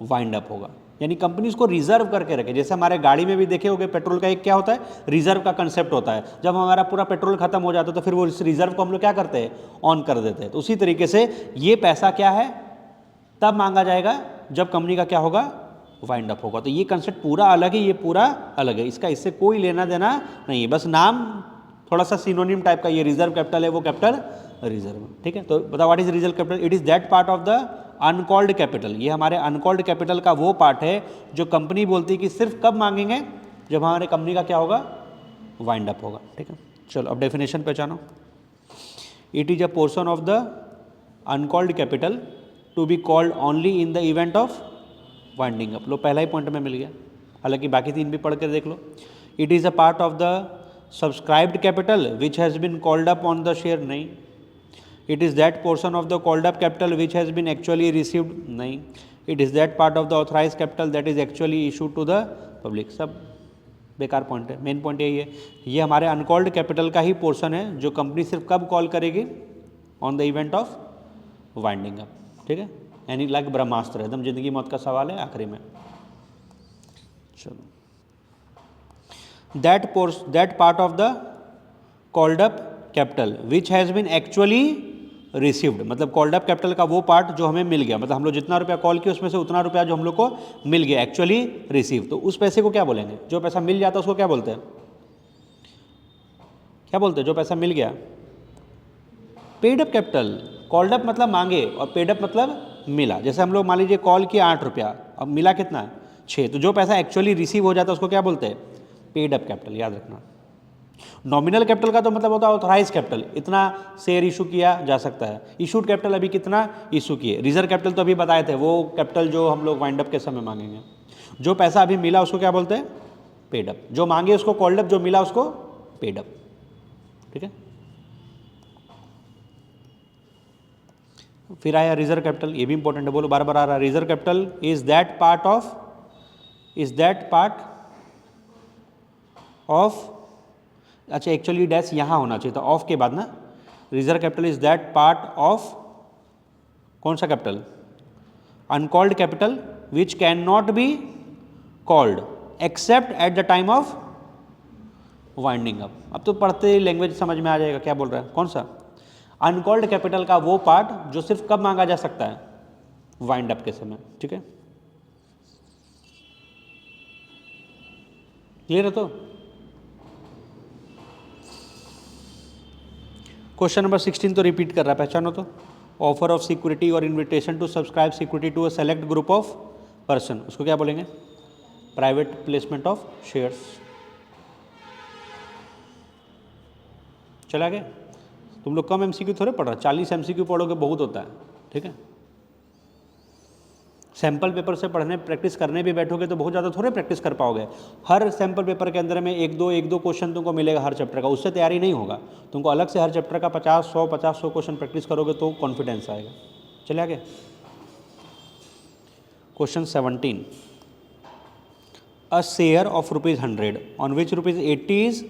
वाइंड अप होगा। यानी कंपनी उसको रिजर्व करके रखे। जैसे हमारे गाड़ी में भी देखे होंगे, पेट्रोल का एक क्या होता है, रिजर्व का कंसेप्ट होता है। जब हमारा पूरा पेट्रोल खत्म हो जाता है तो फिर वो इस रिजर्व को हम लोग क्या करते हैं, ऑन कर देते हैं। तो उसी तरीके से ये पैसा क्या है, तब मांगा जाएगा जब कंपनी का क्या होगा, वाइंड अप होगा। तो ये कंसेप्ट पूरा अलग है, ये पूरा अलग है, इसका इससे कोई लेना देना नहीं है, बस नाम थोड़ा सा सिनोनिम टाइप का। ये रिजर्व कैपिटल है, वो कैपिटल रिजर्व। ठीक है, तो बताओ what is reserve capital, it is that part of the uncalled capital. ये हमारे अनकॉल्ड कैपिटल का वो पार्ट है जो कंपनी बोलती है कि सिर्फ कब मांगेंगे, जब हमारे कंपनी का क्या होगा, वाइंड अप होगा। ठीक है, चलो अब डेफिनेशन पहचानो। It is a portion of the uncalled capital to be called only in the event of winding up. लो पहला ही पॉइंट में मिल गया, हालांकि बाकी 3 भी पढ़ कर देख लो। It is a part of the subscribed capital which has been called up on the share, नहीं। It is that portion of the called up capital which has been actually received, नहीं। It is that part of the authorise capital that is actually issued to the public. सब बेकार point है, main point यही है, ये हमारे uncalled capital का ही portion है जो कंपनी सिर्फ कब कॉल करेगी, on the event of winding up. ठीक है, यानी लाइक ब्रह्मास्त्र, एकदम जिंदगी मौत का सवाल है आखिरी में। चलो, that part of the called up capital which has been actually received, मतलब कॉल्ड अप कैपिटल का वो पार्ट जो हमें मिल गया, मतलब हम लोग जितना रुपया कॉल किया उसमें से उतना रुपया जो हम लोग को मिल गया, एक्चुअली रिसीव। तो उस पैसे को क्या बोलेंगे, जो पैसा मिल जाता है उसको क्या बोलते हैं, क्या बोलते हैं, जो पैसा मिल गया, paid up capital. Called up मतलब मांगे और पेड अप मतलब मिला। जैसे हम लोग मान लीजिए कॉल किया 8 रुपया, अब मिला कितना है, 6, तो जो पैसा एक्चुअली रिसीव हो जाता है उसको क्या बोलते हैं, पेड अप कैपिटल, याद रखना। नॉमिनल कैपिटल का तो मतलब होता है ऑथराइज कैपिटल, इतना शेयर इशू किया जा सकता है। इशूड कैपिटल अभी कितना इशू किए। रिजर्व कैपिटल तो अभी बताए थे, वो कैपिटल जो हम लोग वाइंड अप के समय मांगेंगे। जो पैसा अभी मिला उसको क्या बोलते हैं, पेड अप। जो मांगे उसको कॉल्ड अप, जो मिला उसको पेड अप। ठीक है, फिर आया रिजर्व कैपिटल, ये भी इंपॉर्टेंट है, बोलो बार बार आ रहा है। Reserve capital is that part of अच्छा एक्चुअली डैश यहाँ होना चाहिए था, ऑफ के बाद ना। Reserve capital is that part of कौन सा capital? Uncalled capital which can not be called excerpt eight the time of winding up. अब तो पढ़ते लैंग्वेज समझ में आ जाएगा क्या बोल रहा है। कौन सा? अनकॉल्ड कैपिटल का वो पार्ट जो सिर्फ कब मांगा जा सकता है? वाइंड अप के समय। ठीक है, क्लियर है? तो क्वेश्चन नंबर 16 तो रिपीट कर रहा है, पहचानो तो। ऑफर ऑफ सिक्योरिटी और invitation to subscribe security to a select group of person, उसको क्या बोलेंगे? Private placement of shares. चला गया? तुम लोग कम एमसीक्यू थोड़े पढ़ रहे, 40 एमसीक्यू पढ़ोगे बहुत होता है। ठीक है, सैम्पल पेपर से पढ़ने प्रैक्टिस करने भी बैठोगे तो बहुत ज़्यादा थोड़े प्रैक्टिस कर पाओगे। हर सैम्पल पेपर के अंदर में एक दो क्वेश्चन तुमको मिलेगा हर चैप्टर का, उससे तैयारी नहीं होगा। तुमको अलग से हर चैप्टर का 50-100 क्वेश्चन प्रैक्टिस करोगे तो कॉन्फिडेंस आएगा। चले आगे, question 17। A share of ₹100 on which ₹80 is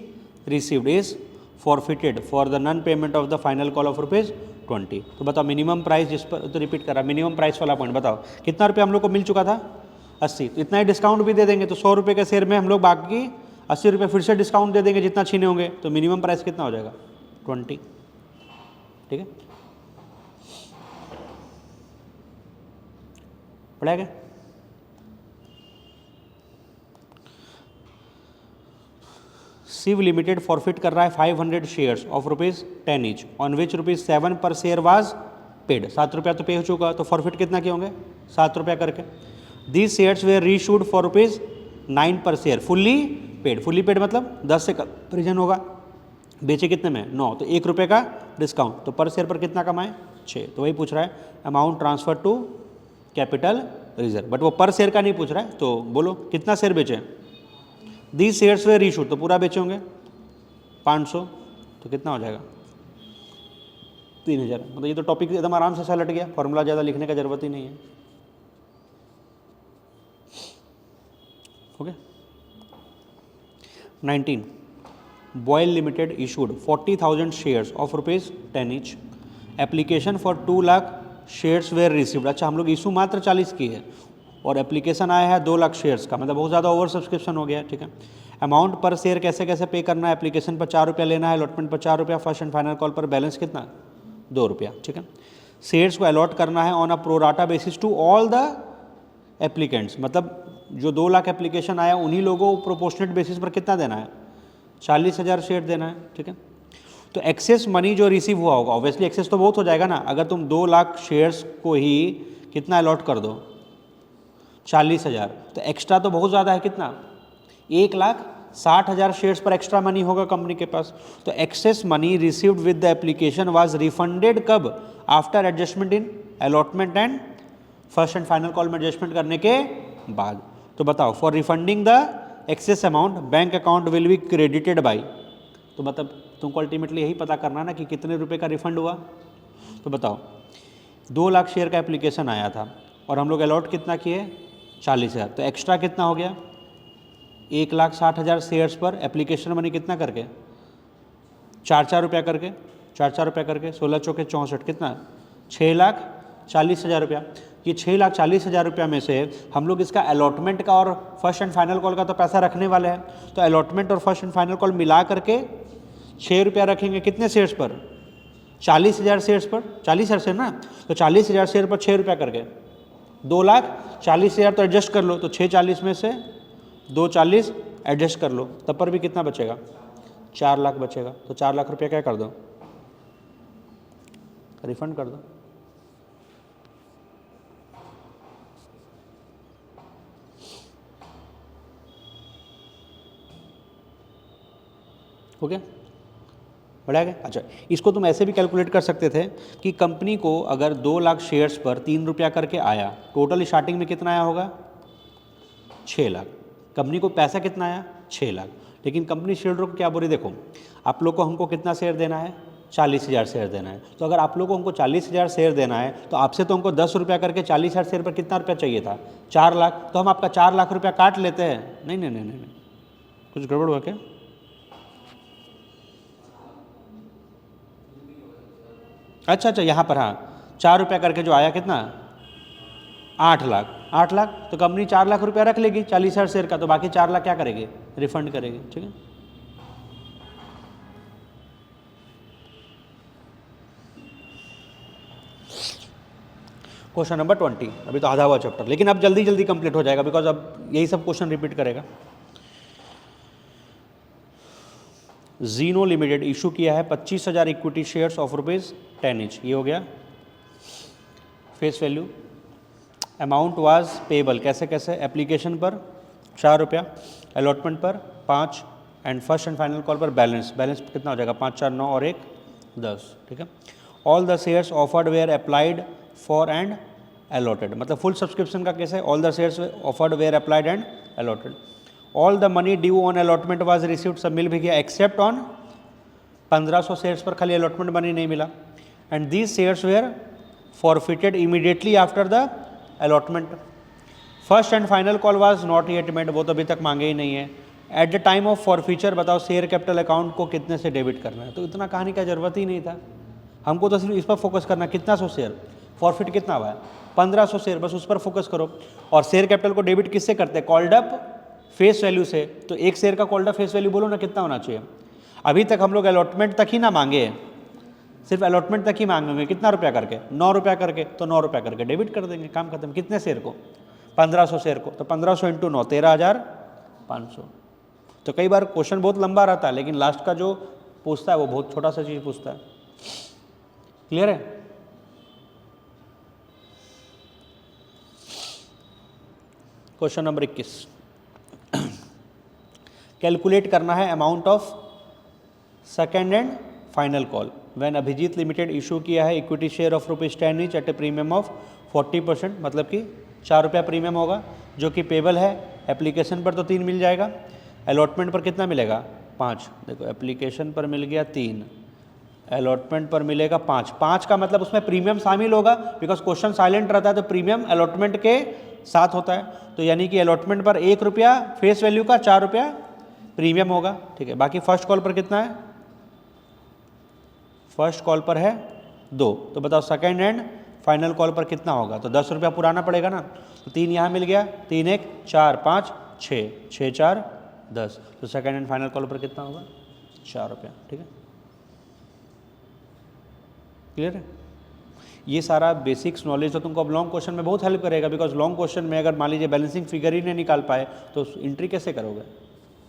received is forfeited for the non payment of the final call of ₹20। तो बताओ मिनिमम प्राइस, जिस पर तो रिपीट कर रहा, मिनिमम प्राइस वाला पॉइंट बताओ। कितना रुपये हम लोग को मिल चुका था? 80। तो इतना ही डिस्काउंट भी दे देंगे तो 100 रुपये के शेयर में हम लोग बाकी 80 रुपये फिर से डिस्काउंट दे देंगे जितना छीने होंगे, तो मिनिमम प्राइस कितना हो जाएगा? 20। ठीक है, पढ़ा गया? शिव लिमिटेड फॉरफिट कर रहा है 500 shares of ₹10 each on which ₹7 पर शेयर वाज पेड। 7 रुपया तो पे हो चुका, तो फॉरफिट कितना किए होंगे? 7 रुपया करके। These shares were reissued for ₹9 per share fully paid. Fully paid मतलब 10 से कंपेरिजन होगा। बेचे कितने में? 9, तो 1 रुपये का डिस्काउंट, तो पर शेयर पर कितना कमाए? 6। तो वही पूछ रहा है amount transfer to capital reserve, but वो पर शेयर का नहीं पूछ रहा है। तो बोलो कितना शेयर बेचे? दीज शेयर्स वे रीशूड, तो पूरा बेचे होंगे 500, तो कितना हो जाएगा? 3000। मतलब ये तो टॉपिक एकदम आराम से सलट गया, फॉर्मूला ज़्यादा लिखने का जरूरत ही नहीं है। Okay. 19 Boyle limited issued 40,000 shares of ₹10 each. Application for 2 lakh shares were received. अच्छा, हम लोग इशू मात्र 40 की है और एप्लीकेशन आया है 2 लाख शेयर्स का, मतलब बहुत ज़्यादा ओवर सब्सक्रिप्शन हो गया। ठीक है, अमाउंट पर शेयर कैसे कैसे पे करना है? एप्लीकेशन पर 4 रुपया लेना है, अलॉटमेंट पर 4 रुपया, फर्स्ट एंड फाइनल कॉल पर बैलेंस कितना? 2 रुपया। ठीक है, शेयर्स को अलॉट करना है on a pro rata basis to all the applicants, मतलब जो 2 लाख एप्लीकेशन आया उन्हीं लोगों को प्रोपोर्शनेट बेसिस पर कितना देना है? 40,000 शेयर देना है। ठीक है, तो एक्सेस मनी जो रिसीव हुआ होगा, ऑब्वियसली एक्सेस तो बहुत हो जाएगा ना, अगर तुम 2 लाख शेयर्स को ही कितना अलॉट कर दो? 40,000, तो एक्स्ट्रा तो बहुत ज़्यादा है। कितना? 1,60,000 शेयर्स पर एक्स्ट्रा मनी होगा कंपनी के पास। तो excess money received with the application was refunded कब? After adjustment in allotment and first and final call में एडजस्टमेंट करने के बाद। तो बताओ, for refunding the excess amount bank account will be credited by. तो मतलब तुमको अल्टीमेटली यही पता करना ना कि कितने रुपए का रिफंड हुआ। तो बताओ 2 लाख शेयर का एप्लीकेशन आया था और हम लोग अलॉट कितना किए? 40,000, तो एक्स्ट्रा कितना हो गया? 1,60,000 शेयर्स पर एप्लीकेशन मनी कितना करके? 4-4 रुपया करके, 4-4 रुपया करके 16 चौके 64, कितना? 6,40,000 रुपया। ये 6,40,000 रुपया में से हम लोग इसका अलॉटमेंट का और फर्स्ट एंड फाइनल कॉल का तो पैसा रखने वाले हैं, तो अलॉटमेंट और फर्स्ट एंड फाइनल कॉल मिला करके 6 रुपया रखेंगे। कितने शेयर्स पर? 40,000 शेयर्स पर। 40,000 शेयर ना, तो 40,000 शेयर पर 6 रुपया करके 2,40,000 तो एडजस्ट कर लो, तो 640 में से 240 एडजस्ट कर लो, तब पर भी कितना बचेगा? 4 लाख बचेगा। तो 4 लाख रुपया क्या कर दो? रिफंड कर दो। हो गया? बढ़ा गया? अच्छा, इसको तुम ऐसे भी कैलकुलेट कर सकते थे कि कंपनी को अगर 2 लाख शेयर्स पर 3 रुपया करके आया, टोटल स्टार्टिंग में कितना आया होगा? 6 लाख। कंपनी को पैसा कितना आया? 6 लाख। लेकिन कंपनी शेयर होल्डर को क्या बोली? देखो, आप लोग को हमको कितना शेयर देना है? 40,000 शेयर देना है। तो अगर आप लोग को हमको 40,000 शेयर देना है तो आपसे तो हमको 10 रुपया करके 40,000 शेयर पर कितना रुपया चाहिए था? 4 लाख। तो हम आपका 4 लाख रुपया काट लेते हैं। नहीं नहीं नहीं नहीं, कुछ गड़बड़ हुआ क्या? अच्छा, यहाँ पर हाँ 4 रुपया करके जो आया कितना 8 लाख, 8 लाख तो कंपनी 4 लाख रुपया रख लेगी 40,000 शेयर का, तो बाकी 4 लाख क्या करेगी, रिफंड करेगी। ठीक है, क्वेश्चन नंबर 20, अभी तो आधा हुआ चैप्टर, लेकिन अब जल्दी जल्दी कंप्लीट हो जाएगा बिकॉज अब यही सब क्वेश्चन रिपीट करेगा। जीनो लिमिटेड इशू किया है 25,000 इक्विटी शेयर्स ऑफ ₹10 ईच, ये हो गया face value. Amount was payable, कैसे कैसे, एप्लीकेशन पर 4 रुपया, अलॉटमेंट पर 5 and first and final call पर बैलेंस कितना हो जाएगा 5 4 9 और 1 10। ठीक है, all the shares offered were applied for and allotted, मतलब फुल सब्सक्रिप्शन का केस है, all the shares offered were applied and allotted. All the money due on allotment was received, सब मिल भी गया एक्सेप्ट ऑन 1500 शेयर्स पर खाली allotment money नहीं मिला। And these shares where forfeited immediately after the allotment. First and final call was not yet made, वो तो अभी तक मांगे ही नहीं है। Eight the time of forfeiture बताओ शेयर कैपिटल अकाउंट को कितने से डेबिट करना है, तो इतना कहानी का जरूरत ही नहीं था, हमको तो सिर्फ इस पर फोकस करना कितना 100 शेयर, फॉरफिट कितना हुआ है 1500 शेयर, बस उस पर फोकस करो। और शेयर कैपिटल को डेबिट किससे करते हैं, कॉल्ड अप फेस वैल्यू से, तो एक शेयर का कॉल्ड अप फेस वैल्यू बोलो ना कितना होना चाहिए। अभी तक हम लोग अलॉटमेंट तक ही ना मांगे, सिर्फ अलॉटमेंट तक ही मांगेंगे, कितना रुपया करके 9 रुपया करके, तो 9 रुपया करके डेबिट कर देंगे, काम खत्म। कितने शेयर को 1500 शेयर को, तो 1500 इंटू 9 13,500। तो कई बार क्वेश्चन बहुत लंबा रहता है लेकिन लास्ट का जो पूछता है वो बहुत छोटा सा चीज़ पूछता है। क्लियर है? क्वेश्चन नंबर 21, कैलकुलेट करना है amount of second and final call when Abhijit limited issue किया है equity share of ₹10 each at a premium of 40%, मतलब कि 4 रुपया प्रीमियम होगा जो कि पेबल है। एप्लीकेशन पर तो 3 मिल जाएगा, अलॉटमेंट पर कितना मिलेगा 5। देखो एप्लीकेशन पर मिल गया 3, अलॉटमेंट पर मिलेगा 5। 5 का मतलब उसमें प्रीमियम शामिल होगा, बिकॉज क्वेश्चन साइलेंट रहता है तो प्रीमियम अलॉटमेंट के साथ होता है, तो यानी कि अलॉटमेंट पर 1 रुपया फेस वैल्यू का, 4 रुपया प्रीमियम होगा। ठीक है, बाकी फर्स्ट कॉल पर कितना है, फर्स्ट कॉल पर है 2, तो बताओ सेकेंड एंड फाइनल कॉल पर कितना होगा, तो 10 रुपया पुराना पड़ेगा ना, तो 3 यहाँ मिल गया, 3 1 4 5 6 6 4 10, तो सेकेंड एंड फाइनल कॉल पर कितना होगा 4 रुपया। ठीक है, क्लियर है? ये सारा बेसिक्स नॉलेज तो तुमको अब लॉन्ग क्वेश्चन में बहुत हेल्प करेगा, बिकॉज लॉन्ग क्वेश्चन में अगर मान लीजिए बैलेंसिंग फिगर ही नहीं निकाल पाए तो एंट्री कैसे करोगे।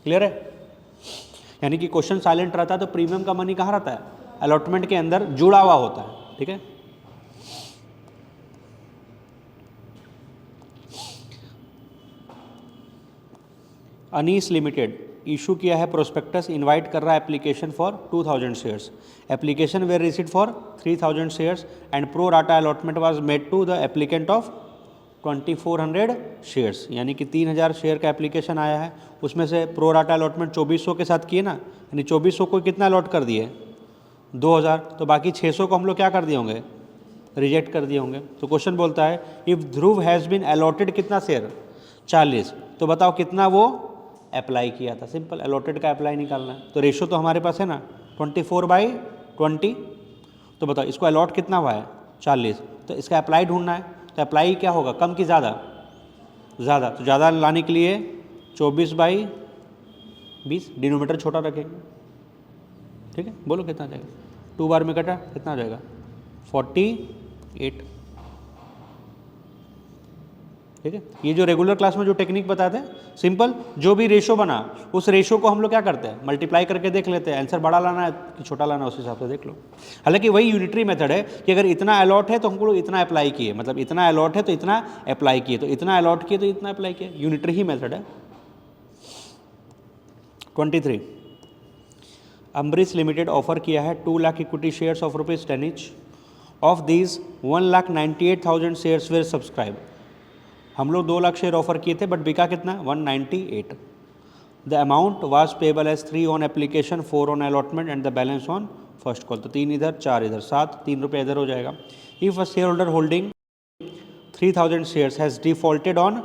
क्लियर है? यानी कि क्वेश्चन साइलेंट रहता है तो प्रीमियम का मनी कहाँ रहता है, अलॉटमेंट के अंदर जुड़ा हुआ होता है। ठीक है, अनीस लिमिटेड इशू किया है प्रोस्पेक्टस, इनवाइट कर रहा है application for 2000 shares, application were received for 3000 shares and pro rata allotment was made to the applicant of 2400 shares, यानी कि 3000 शेयर का एप्लीकेशन आया है, उसमें से प्रो राटा अलॉटमेंट 2400 के साथ किए ना, यानी 2400 को कितना अलॉट कर दिए 2000, तो बाकी 600 को हम लोग क्या कर दिए होंगे, रिजेक्ट कर दिए होंगे। तो क्वेश्चन बोलता है if Dhruv has been allotted कितना शेयर 40, तो बताओ कितना वो अप्लाई किया था। सिंपल, अलॉटेड का अप्लाई निकालना है, तो रेशो तो हमारे पास है ना 24/20, तो बताओ इसको अलॉट कितना हुआ है 40, तो इसका अप्लाई ढूंढना है, तो अप्लाई क्या होगा कम की ज़्यादा, ज़्यादा, तो ज़्यादा लाने के लिए 24/20, डिनोमीटर छोटा रखेंगे। ठीक है, बोलो कितना जाएगा, 2 बार में कटा कितना हो जाएगा 48। ठीक है, ये जो रेगुलर क्लास में जो टेक्निक बताते हैं सिंपल, जो भी रेशो बना उस रेशो को हम लोग क्या करते हैं मल्टीप्लाई करके देख लेते हैं, आंसर बड़ा लाना है कि छोटा लाना है उस हिसाब से देख लो। हालांकि वही यूनिटरी मेथड है कि अगर इतना अलॉट है तो हमको इतना अप्लाई किए, मतलब इतना अलॉट है तो इतना अप्लाई किए, तो इतना अलॉट किए तो इतना अप्लाई किए, यूनिटरी ही मेथड है। 23, अम्बरीश लिमिटेड ऑफर किया है 2 lakh equity shares of ₹10 each, of these 1,98,000 shares were subscribe. हम लोग 2 लाख शेयर ऑफर किए थे बट बिका कितना 198। The amount was payable as 3 on application, 4 on allotment and the balance on first call, तो 3 इधर 4 इधर, 7, 3 रुपये इधर हो जाएगा। If a share holder holding 3000 shares has defaulted on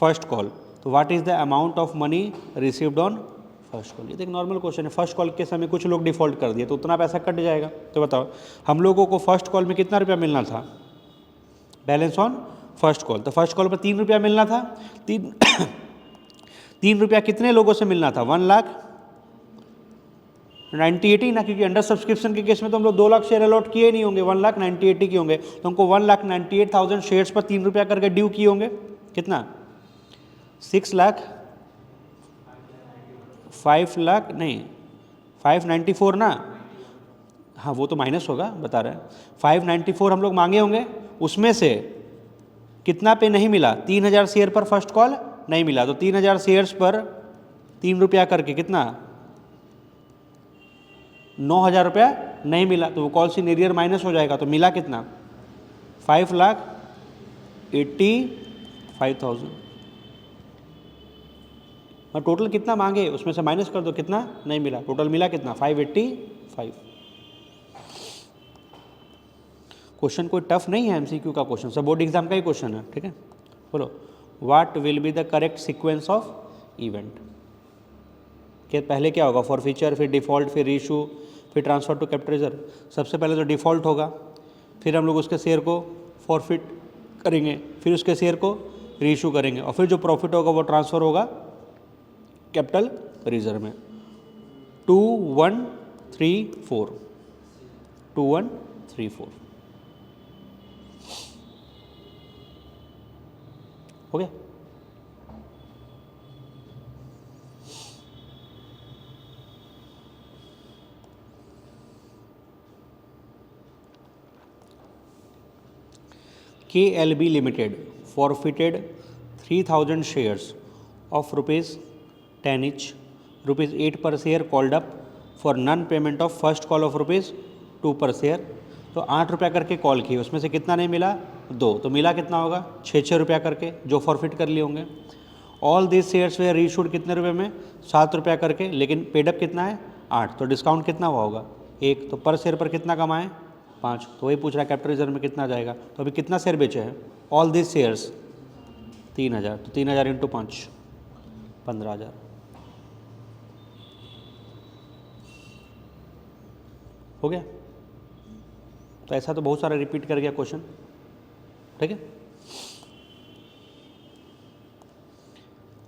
first call, तो what is the amount of money received on first call, ये तो एक नॉर्मल क्वेश्चन है। फर्स्ट कॉल के समय कुछ लोग डिफ़ॉल्ट कर दिए तो उतना पैसा कट जाएगा। तो बताओ हम लोगों को फर्स्ट कॉल में कितना रुपया मिलना था, बैलेंस ऑन फर्स्ट कॉल, तो फर्स्ट कॉल पर 3 रुपया मिलना था। 3 रुपया कितने लोगों से मिलना था, 1,98,000 ना, क्योंकि अंडर सब्सक्रिप्शन के केस में तो हम लोग 2 लाख शेयर अलॉट किए नहीं होंगे, 1,98,000 के होंगे, तो हमको 1,98,000 शेयर्स पर 3 रुपया करके ड्यू किए होंगे। कितना, 594 ना, हाँ वो तो माइनस होगा, बता रहे हैं 594 हम लोग मांगे होंगे, उसमें से कितना पे नहीं मिला, 3,000 शेयर पर फर्स्ट कॉल नहीं मिला, तो 3,000 शेयर्स पर 3 रुपया करके कितना, 9,000 रुपया नहीं मिला, तो वो कॉल सी एरियर माइनस हो जाएगा, तो मिला कितना, 5,85,000। और टोटल कितना मांगे उसमें से माइनस कर दो, कितना नहीं मिला, टोटल मिला कितना, 585। क्वेश्चन कोई टफ नहीं है, एमसीक्यू का क्वेश्चन, सब बोर्ड एग्जाम का ही क्वेश्चन है, ठीक है। बोलो what will be the correct sequence of event, कि पहले क्या होगा, फॉरफीचर, फिर डिफ़ॉल्ट, फिर रीइशू, फिर ट्रांसफर टू कैपिटल रिजर्व। सबसे पहले तो डिफ़ॉल्ट होगा, फिर हम लोग उसके शेयर को फॉरफिट करेंगे, फिर उसके शेयर को रीइशू करेंगे, और फिर जो प्रॉफिट होगा वो ट्रांसफ़र होगा कैपिटल रिजर्व में। 2134 2134 हो गया। KLB Limited forfeited 3,000 shares of rupees 10 each, rupees 8 per share called up for non-payment of first call of rupees 2 per share। तो 8 रुपया करके कॉल की, उसमें से कितना नहीं मिला, 2, तो मिला कितना होगा, 6 रुपया करके जो फॉरफिट कर लिए होंगे। All this shares way reissued कितने रुपये में, 7 रुपया करके, लेकिन पेडअप कितना है 8, तो डिस्काउंट कितना हुआ होगा 1, तो पर शेयर पर कितना कमाए 5, तो वही पूछ रहा है कैपिटल रिजर्व में कितना जाएगा। तो अभी कितना शेयर बेचे हैं, ऑल दिस शेयर्स 3,000, तो 3,000 इंटू 5 15,000। हो गया। तो ऐसा तो बहुत सारा रिपीट कर गया क्वेश्चन, ठीक है।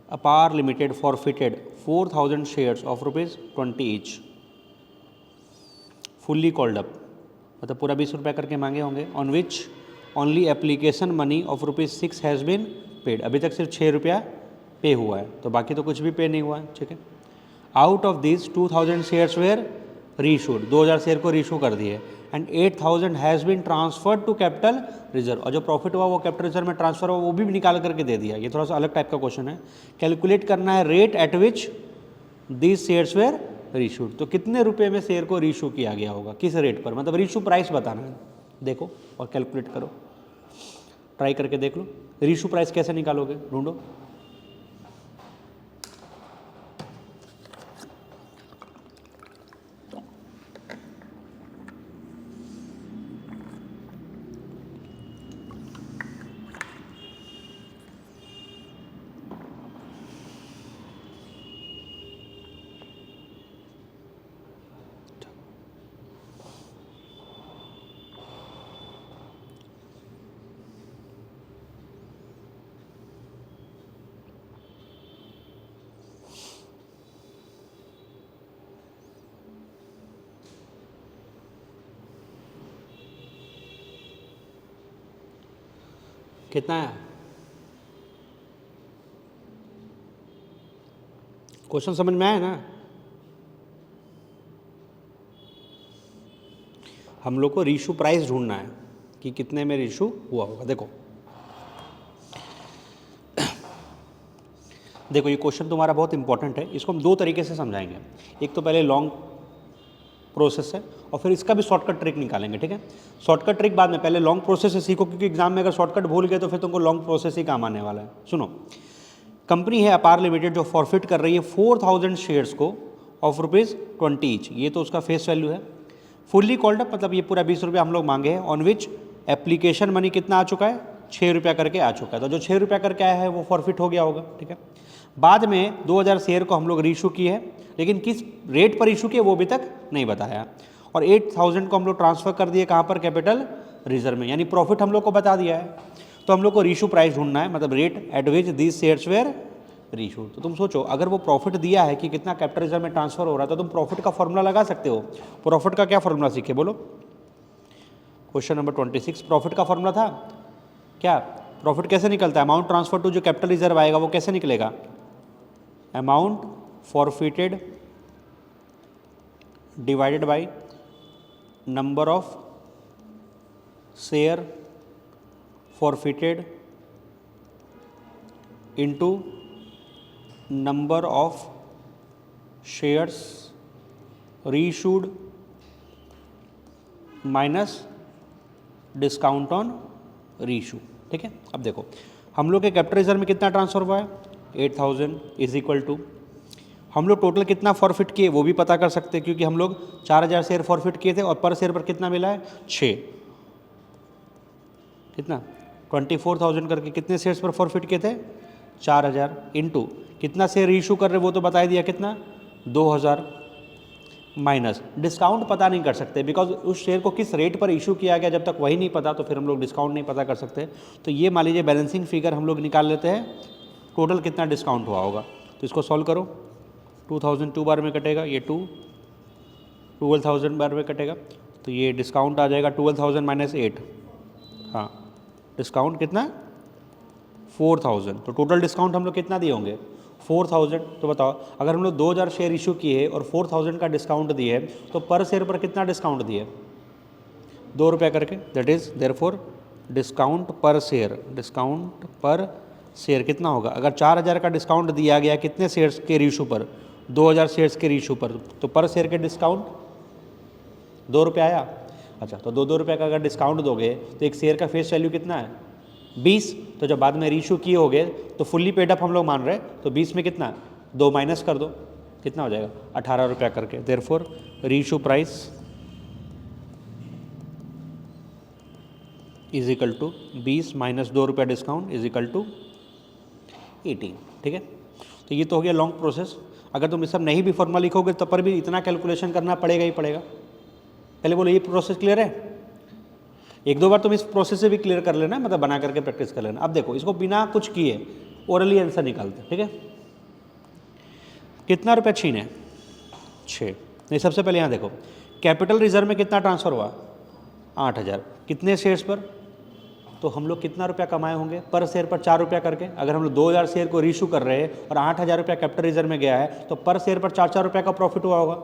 Apar limited forfeited 4,000 shares of rupees 20 each, fully called up, मतलब पूरा 20 रुपया करके मांगे होंगे, on which only application money of rupees 6 has been paid, अभी तक सिर्फ 6 रुपया पे हुआ है, तो बाकी तो कुछ भी पे नहीं हुआ है, ठीक है। Out of this 2,000 shares were reissued, 2,000 share को रीइशू कर दिए, and 8,000 has been transferred to capital reserve, और जो प्रॉफिट हुआ वो कैपिटल रिजर्व में ट्रांसफर हुआ वो भी निकाल करके दे दिया। ये थोड़ा सा अलग टाइप का क्वेश्चन है। कैलकुलेट करना है rate at which this shares were reissued, तो कितने रुपए में शेयर को रीइशू किया गया होगा, किस रेट पर, मतलब रीइशू प्राइस बताना है, देखो और कैलकुलेट करो, ट्राई करके देख लो। रीइशू प्राइस कैसे निकालोगे, ढूंढो। कितना है क्वेश्चन, समझ में आया ना। हम लोग को रीइशू प्राइस ढूंढना है कि कितने में रीइशू हुआ होगा। देखो देखो ये क्वेश्चन तुम्हारा बहुत इंपॉर्टेंट है, इसको हम 2 तरीके से समझाएंगे। एक तो पहले लॉन्ग प्रोसेस है और फिर इसका भी शॉर्टकट ट्रिक निकालेंगे, ठीक है। शॉर्टकट ट्रिक बाद में, पहले लॉन्ग प्रोसेस से सीखो, क्योंकि एग्जाम में अगर शॉर्टकट भूल गए तो फिर तुमको लॉन्ग प्रोसेस ही काम आने वाला है। सुनो, कंपनी है अपार लिमिटेड जो फॉरफिट कर रही है 4,000 शेयर्स को ऑफ रुपीज़ 20 ईच, ये तो उसका फेस वैल्यू है। फुल्ली कॉल्ड अप, मतलब ये पूरा 20 रुपया हम लोग मांगे हैं, ऑन विच एप्लीकेशन मनी कितना आ चुका है, 6 रुपया करके आ चुका है, तो जो 6 रुपया करके आया है वो फॉरफिट हो गया होगा, ठीक है। बाद में 2000 शेयर को हम लोग रीइशू किए हैं, लेकिन किस रेट पर इशू किए वो अभी तक नहीं बताया। और 8000 को हम लोग ट्रांसफ़र कर दिए कहाँ पर, कैपिटल रिजर्व में, यानी प्रॉफिट हम लोग को बता दिया है। तो हम लोग को रीइशू प्राइस ढूंढना है, मतलब rate at which these shares where reissue. तो तुम सोचो, अगर वो प्रॉफिट दिया है कि कितना कैपिटल रिजर्व में ट्रांसफर हो रहा है, तो तुम प्रॉफिट का फॉर्मूला लगा सकते हो। प्रॉफिट का क्या फॉर्मूला सीखे बोलो? क्वेश्चन नंबर 26, प्रॉफिट का फॉर्मूला था क्या? प्रॉफिट कैसे निकलता है? अमाउंट ट्रांसफर टू जो कैपिटल रिजर्व आएगा वो कैसे निकलेगा? Amount forfeited divided by number of share forfeited into number of shares reissued minus discount on reissue. ठीक है, अब देखो हम लोग के कैपिटल रिजर्व में कितना ट्रांसफर हुआ है? 8000 इज इक्वल टू, हम लोग टोटल कितना फॉरफिट किए वो भी पता कर सकते हैं, क्योंकि हम लोग 4000 शेयर फॉरफिट किए थे और पर शेयर पर कितना मिला है? 6। कितना? 24,000 करके कितने शेयर्स पर फॉरफिट किए थे? 4000 इंटू कितना शेयर इशू कर रहे वो तो बता दिया, कितना? 2000 माइनस डिस्काउंट पता नहीं कर सकते, बिकॉज उस शेयर को किस रेट पर इशू किया गया जब तक वही नहीं पता तो फिर हम लोग डिस्काउंट नहीं पता कर सकते। तो ये मान लीजिए बैलेंसिंग फिगर हम लोग निकाल लेते हैं, टोटल कितना डिस्काउंट हुआ होगा। तो इसको सॉल्व करो, 2000 2 बार में कटेगा, ये 12,000 बार में कटेगा, तो ये डिस्काउंट आ जाएगा 12,000 माइनस 8, हाँ डिस्काउंट कितना? 4,000। तो टोटल डिस्काउंट हम लोग कितना दिए होंगे? 4,000। तो बताओ, अगर हम लोग 2000 शेयर इशू किए और 4,000 का डिस्काउंट दिए तो पर शेयर पर कितना डिस्काउंट दिए? 2 रुपये करके। दैट इज़ देयरफॉर डिस्काउंट पर शेयर, डिस्काउंट पर शेयर कितना होगा? अगर 4000 का डिस्काउंट दिया गया कितने शेयर्स के रीइशू पर? 2000 शेयर्स के रीइशू पर, तो पर शेयर के डिस्काउंट 2 रुपये आया। अच्छा, तो 2 रुपये का अगर डिस्काउंट दोगे तो एक शेयर का फेस वैल्यू कितना है? 20। तो जब बाद में रीइशू किए होगे तो फुल्ली पेड अप हम लोग मान रहे हैं, तो 20 में कितना? 2 माइनस कर दो, कितना हो जाएगा? 18 रुपये करके। Therefore reissue price is equal to 20 minus 2 रुपये डिस्काउंट इज इक्वल टू 18। ठीक है, तो ये तो हो गया लॉन्ग प्रोसेस। अगर तुम ये सब नहीं भी फॉर्मूला लिखोगे तब पर भी इतना कैलकुलेशन करना पड़ेगा ही पड़ेगा। पहले बोलो ये प्रोसेस क्लियर है? एक दो बार तुम इस प्रोसेस से भी क्लियर कर लेना, मतलब बना करके प्रैक्टिस कर लेना। अब देखो इसको बिना कुछ किए ओरली आंसर निकालते, ठीक है। कितना रुपया छीने? 6। नहीं, सबसे पहले यहाँ देखो कैपिटल रिजर्व में कितना ट्रांसफर हुआ? 8000। कितने शेयर्स पर? तो हम लोग कितना रुपया कमाए होंगे? पर शेयर पर 4 रुपया करके। अगर हम लोग 2000 शेयर को रीइशू कर रहे हैं और 8000 रुपया कैपिटल रिजर्व में गया है तो पर शेयर पर 4-4 रुपये का प्रॉफिट हुआ होगा।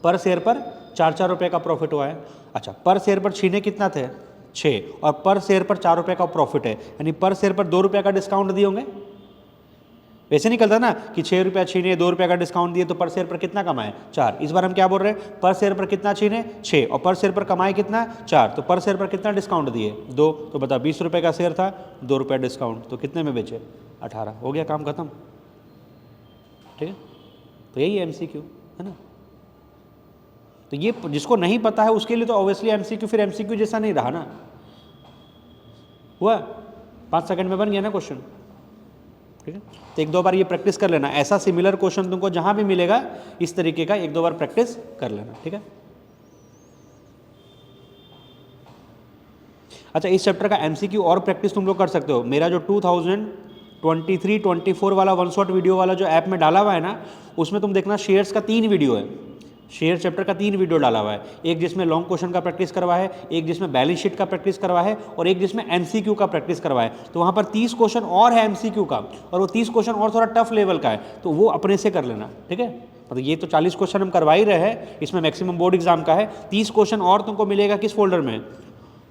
पर शेयर पर 4-4 रुपये का प्रॉफिट हुआ है। अच्छा, पर शेयर पर छीने कितना थे? 6, और पर शेयर पर 4 रुपये का प्रॉफिट है, यानी पर शेयर पर 2 रुपये का डिस्काउंट दिए होंगे। वैसे निकलता ना कि 6 रुपया छीने 2 रुपये का डिस्काउंट दिए तो पर शेयर पर कितना कमाए? 4। इस बार हम क्या बोल रहे हैं? पर शेयर पर कितना छीने? 6, और पर शेयर पर कमाए कितना? 4। तो पर शेयर पर कितना डिस्काउंट दिए? 2। तो बता 20 रुपये का शेयर था, 2 रुपये डिस्काउंट, तो कितने में बेचे? 18। हो गया काम खत्म, ठीक है। तो यही MCQ है ना। तो ये जिसको नहीं पता है उसके लिए तो ऑब्वियसली MCQ फिर MCQ जैसा नहीं रहा ना। हुआ 5 सेकंड में बन गया ना क्वेश्चन, ठीक है। तो एक दो बार ये प्रैक्टिस कर लेना। ऐसा सिमिलर क्वेश्चन तुमको जहां भी मिलेगा इस तरीके का एक दो बार प्रैक्टिस कर लेना, ठीक है। अच्छा, इस चैप्टर का MCQ और प्रैक्टिस तुम लोग कर सकते हो। मेरा जो 2023-24 वाला वन शॉट वीडियो वाला जो ऐप में डाला हुआ है ना, उसमें तुम देखना शेयर्स का 3 वीडियो है। शेयर चैप्टर का 3 वीडियो डाला हुआ है। एक जिसमें लॉन्ग क्वेश्चन का प्रैक्टिस करवा है, एक जिसमें बैलेंस शीट का प्रैक्टिस करवा है, और एक जिसमें MCQ का प्रैक्टिस करवा है। तो वहाँ पर 30 क्वेश्चन और है MCQ का, और वो 30 क्वेश्चन और थोड़ा टफ लेवल का है, तो वो अपने से कर लेना, ठीक है। मतलब ये तो 40 क्वेश्चन हम करवा ही रहे हैं, इसमें मैक्सिमम बोर्ड एग्जाम का है। 30 क्वेश्चन और तुमको मिलेगा किस फोल्डर में?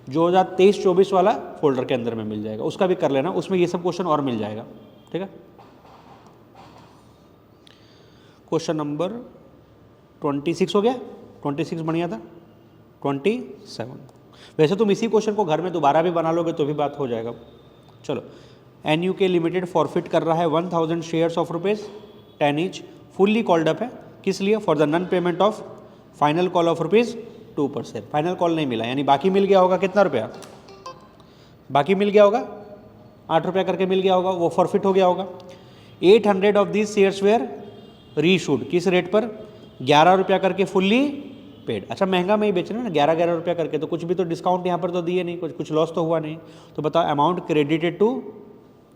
2023-24 वाला फोल्डर के अंदर में मिल जाएगा, उसका भी कर लेना। उसमें ये सब क्वेश्चन और मिल जाएगा, ठीक है। क्वेश्चन नंबर 26 हो गया। 26 बढ़िया था। 27। वैसे तुम इसी क्वेश्चन को घर में दोबारा भी बना लोगे तो भी बात हो जाएगा। चलो, NUK लिमिटेड फॉरफिट कर रहा है 1000 shares of ₹10 each, fully called up है। किस लिए? For the non payment of final call of ₹2 per share. Final call नहीं मिला, यानी बाकी मिल गया होगा कितना रुपया? बाकी मिल गया होगा 8 रुपया करके मिल गया होगा, वो फॉरफिट हो गया होगा। 800 of these shares where reissued, किस रेट पर? 11 रुपया करके फुल्ली पेड। अच्छा महंगा में ही बेच रहे हैं ना, 11 रुपया करके, तो कुछ भी तो डिस्काउंट यहाँ पर तो दिए नहीं, कुछ लॉस तो हुआ नहीं। तो बताओ amount credited to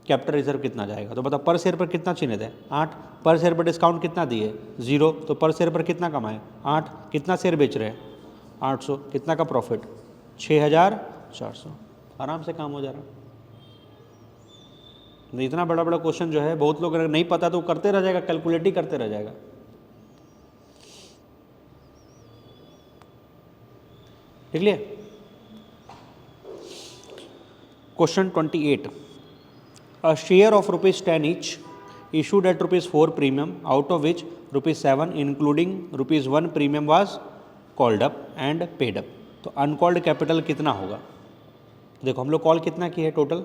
capital reserve कितना जाएगा? तो बताओ पर शेयर पर कितना चिन्हित है? 8। पर शेयर पर डिस्काउंट कितना दिए? 0। तो पर शेयर पर कितना कमाए? 8। कितना शेयर बेच रहे हैं? 800। कितना का प्रॉफिट? 6400। आराम से काम हो जा रहा। इतना बड़ा बड़ा क्वेश्चन जो है, बहुत लोग अगर नहीं पता तो करते रह जाएगा, कैलकुलेट ही करते रह जाएगा। ठीक है। Question 28, a share of ₹10 each issued at ₹4 premium, out of which ₹7 including ₹1 premium was called up and paid up। तो अनकॉल्ड कैपिटल कितना होगा? देखो हम लोग कॉल कितना किए है टोटल?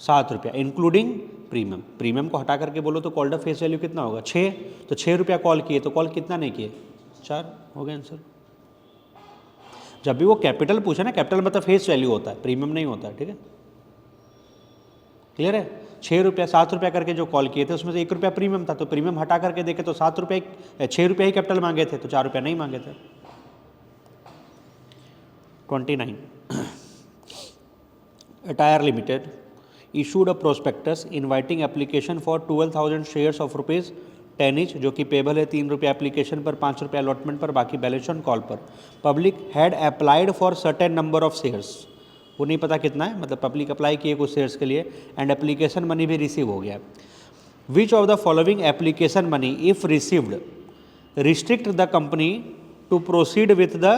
7 रुपया इंक्लूडिंग प्रीमियम। प्रीमियम को हटा करके बोलो तो कॉल्ड अप फेस वैल्यू कितना होगा? 6। तो 6 रुपया कॉल किए, तो कॉल कितना नहीं किए? 4 हो गया आंसर। जब भी वो कैपिटल पूछे ना, कैपिटल मतलब फेस वैल्यू होता है, प्रीमियम नहीं होता है। ठीक है, क्लियर है? 6 रुपया 7 रुपया करके जो कॉल किए थे उसमें से 1 रुपया प्रीमियम था, तो प्रीमियम हटा करके देखे तो 7 रुपये 6 रुपया ही कैपिटल मांगे थे, तो 4 रुपया नहीं मांगे थे। 29, attire limited issued a prospectus inviting application for 12,000 shares of ₹10 each, जो कि पेबल है 3 रुपया एप्लीकेशन पर, 5 रुपया अलॉटमेंट पर, बाकी बैलेंस ऑन कॉल पर। Public had applied for certain number of shares, वो नहीं पता कितना है, मतलब पब्लिक अप्लाई किए कुछ शेयर्स के लिए, एंड एप्लीकेशन मनी भी रिसीव हो गया। Which of the following application money if received restrict the company to proceed with the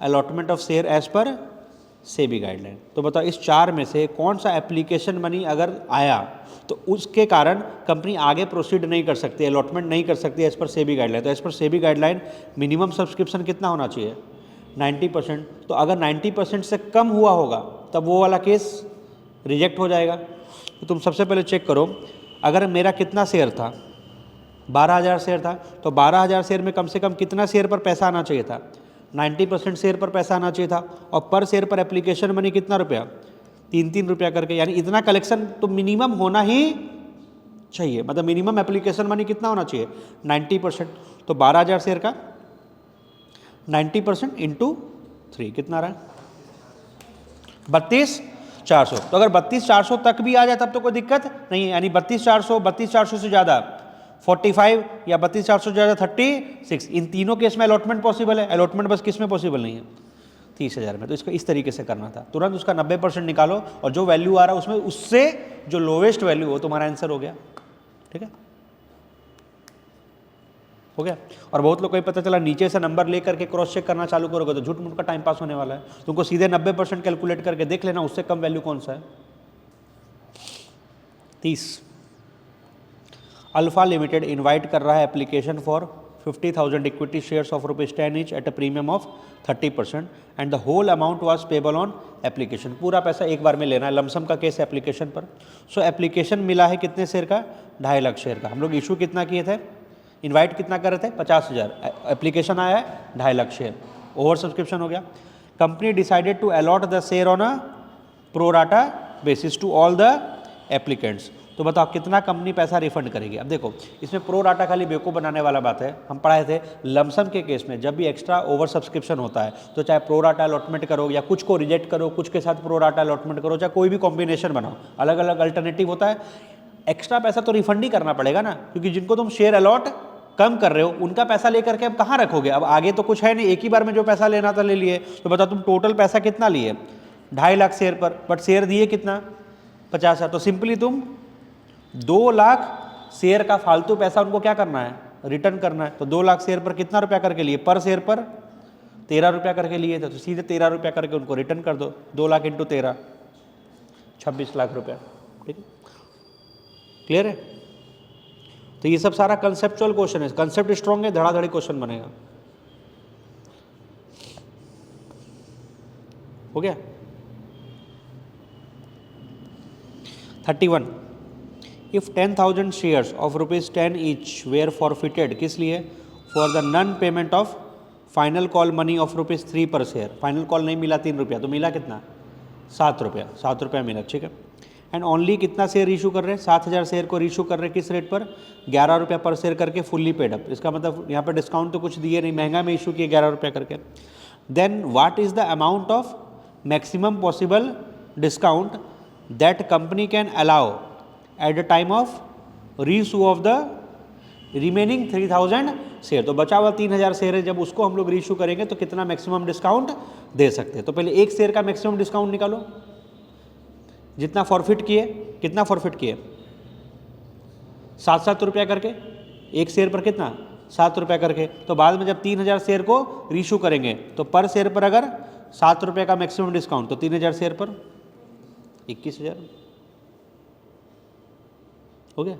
allotment of share as per SEBI guideline? तो बताओ इस 4 में से कौन सा एप्लीकेशन मनी अगर आया तो उसके कारण कंपनी आगे प्रोसीड नहीं कर सकती, अलॉटमेंट नहीं कर सकती एज पर सेबी गाइडलाइन। तो as per SEBI guideline minimum subscription कितना होना चाहिए? 90%। तो अगर 90% से कम हुआ होगा तब वो वाला केस रिजेक्ट हो जाएगा। तो तुम सबसे पहले चेक करो, अगर मेरा कितना शेयर था? 12,000 शेयर था, तो 12,000 शेयर में कम से कम कितना शेयर पर पैसा आना चाहिए था? 90% शेयर पर पैसा आना चाहिए था। और पर शेयर पर एप्लीकेशन मनी कितना रुपया? 3-3 रुपया करके, यानी इतना कलेक्शन तो मिनिमम होना ही चाहिए। मतलब मिनिमम एप्लीकेशन मनी कितना होना चाहिए? 90%। तो 12,000 शेयर का 90% इंटू 3 कितना रहा है? 32,400। तो अगर 32,400 तक भी आ जाए तब तो कोई दिक्कत नहीं है, यानी 32,400 से ज़्यादा 45 या 32,400 से ज़्यादा 36, इन तीनों केस में अलॉटमेंट पॉसिबल है। अलॉटमेंट बस किस में पॉसिबल नहीं है? 30,000 में। तो इसको इस तरीके से करना था, तुरंत उसका 90% निकालो और जो वैल्यू आ रहा है उसमें उससे जो लोवेस्ट वैल्यू हो तुम्हारा आंसर हो गया। ठीक है, हो गया। और बहुत लोग को पता चला नीचे से नंबर लेकर के क्रॉस चेक करना चालू करोगे तो झूठ मूठ का टाइम पास होने वाला है। तुमको सीधे 90% कैलकुलेट करके देख लेना उससे कम वैल्यू कौन सा है। 30, अल्फा लिमिटेड इनवाइट कर रहा है application for 50,000 equity shares of ₹10 each at a premium of 30% and the whole amount was payable on application. पूरा पैसा एक बार में लेना है, लमसम का केस एप्लीकेशन पर। सो एप्लीकेशन मिला है कितने शेयर का? 2.5 लाख शेयर का। हम लोग इशू कितना किए थे? इनवाइट कितना कर रहे थे? 50,000। एप्लीकेशन आया है 2.5 लाख शेयर, ओवर सब्सक्रिप्शन हो गया। Company decided to allot the share on a pro rata basis to all the applicants. तो बताओ कितना कंपनी पैसा रिफंड करेगी? अब देखो इसमें प्रो राटा खाली बेवकूफ़ बनाने वाला बात है। हम पढ़ाए थे लमसम के केस में जब भी एक्स्ट्रा ओवर सब्सक्रिप्शन होता है तो चाहे प्रो राटा अलॉटमेंट करो या कुछ को रिजेक्ट करो, कुछ के साथ प्रो राटा अलॉटमेंट करो, चाहे कोई भी कॉम्बिनेशन बनाओ, अलग अलग अल्टरनेटिव होता है। एक्स्ट्रा पैसा तो रिफंड ही करना पड़ेगा ना, क्योंकि जिनको तुम शेयर अलॉट कम कर रहे हो उनका पैसा लेकर के अब कहाँ रखोगे? अब आगे तो कुछ है नहीं, एक ही बार में जो पैसा लेना था ले लिए। तो बताओ तुम टोटल पैसा कितना लिए? 2.5 लाख शेयर पर, बट शेयर दिए कितना? 50,000। तो सिंपली तुम 2 लाख शेयर का फालतू पैसा उनको क्या करना है? रिटर्न करना है। तो 2 लाख शेयर पर कितना रुपया करके लिए? पर शेयर पर 13 रुपया करके लिए थे, तो सीधे 13 रुपया करके उनको रिटर्न कर दो। 2 लाख इंटू 13 26 लाख रुपया। ठीक है, क्लियर है? तो ये सब सारा कंसेप्चुअल क्वेश्चन है, कंसेप्ट स्ट्रॉन्ग है, धड़ाधड़ी क्वेश्चन बनेगा। हो गया। 31, if 10,000 shares of ₹10 each were forfeited, किस लिए? For the non payment of final call money of ₹3 per share. Final call नहीं मिला 3 रुपया, तो मिला कितना? 7 रुपया। 7 रुपया मिला, ठीक है। एंड ओनली कितना शेयर इशू कर रहे हैं, 7,000 शेयर को इशू कर रहे हैं, किस रेट पर, 11 रुपया पर शेयर करके, फुल्ली पेड अप। इसका मतलब यहाँ पर डिस्काउंट तो कुछ दिए नहीं, महंगा में इशू किए 11 रुपया करके। Then what is the amount of maximum possible discount that company can allow at the time of reissue of the remaining 3,000 share. तो बचा हुआ 3,000 शेयर है, जब उसको हम लोग रीइशू करेंगे तो कितना मैक्सिमम डिस्काउंट दे सकते हैं। तो पहले एक शेयर का मैक्सिमम डिस्काउंट निकालो, जितना फॉरफिट किए, कितना फॉरफिट किए, 7-7 रुपया करके, एक शेयर पर कितना, 7 रुपया करके। तो बाद में जब 3,000 शेयर को रीइशू करेंगे तो पर शेयर पर अगर 7 रुपये का मैक्सिमम डिस्काउंट, तो 3,000 शेयर पर 21,000 हो गया।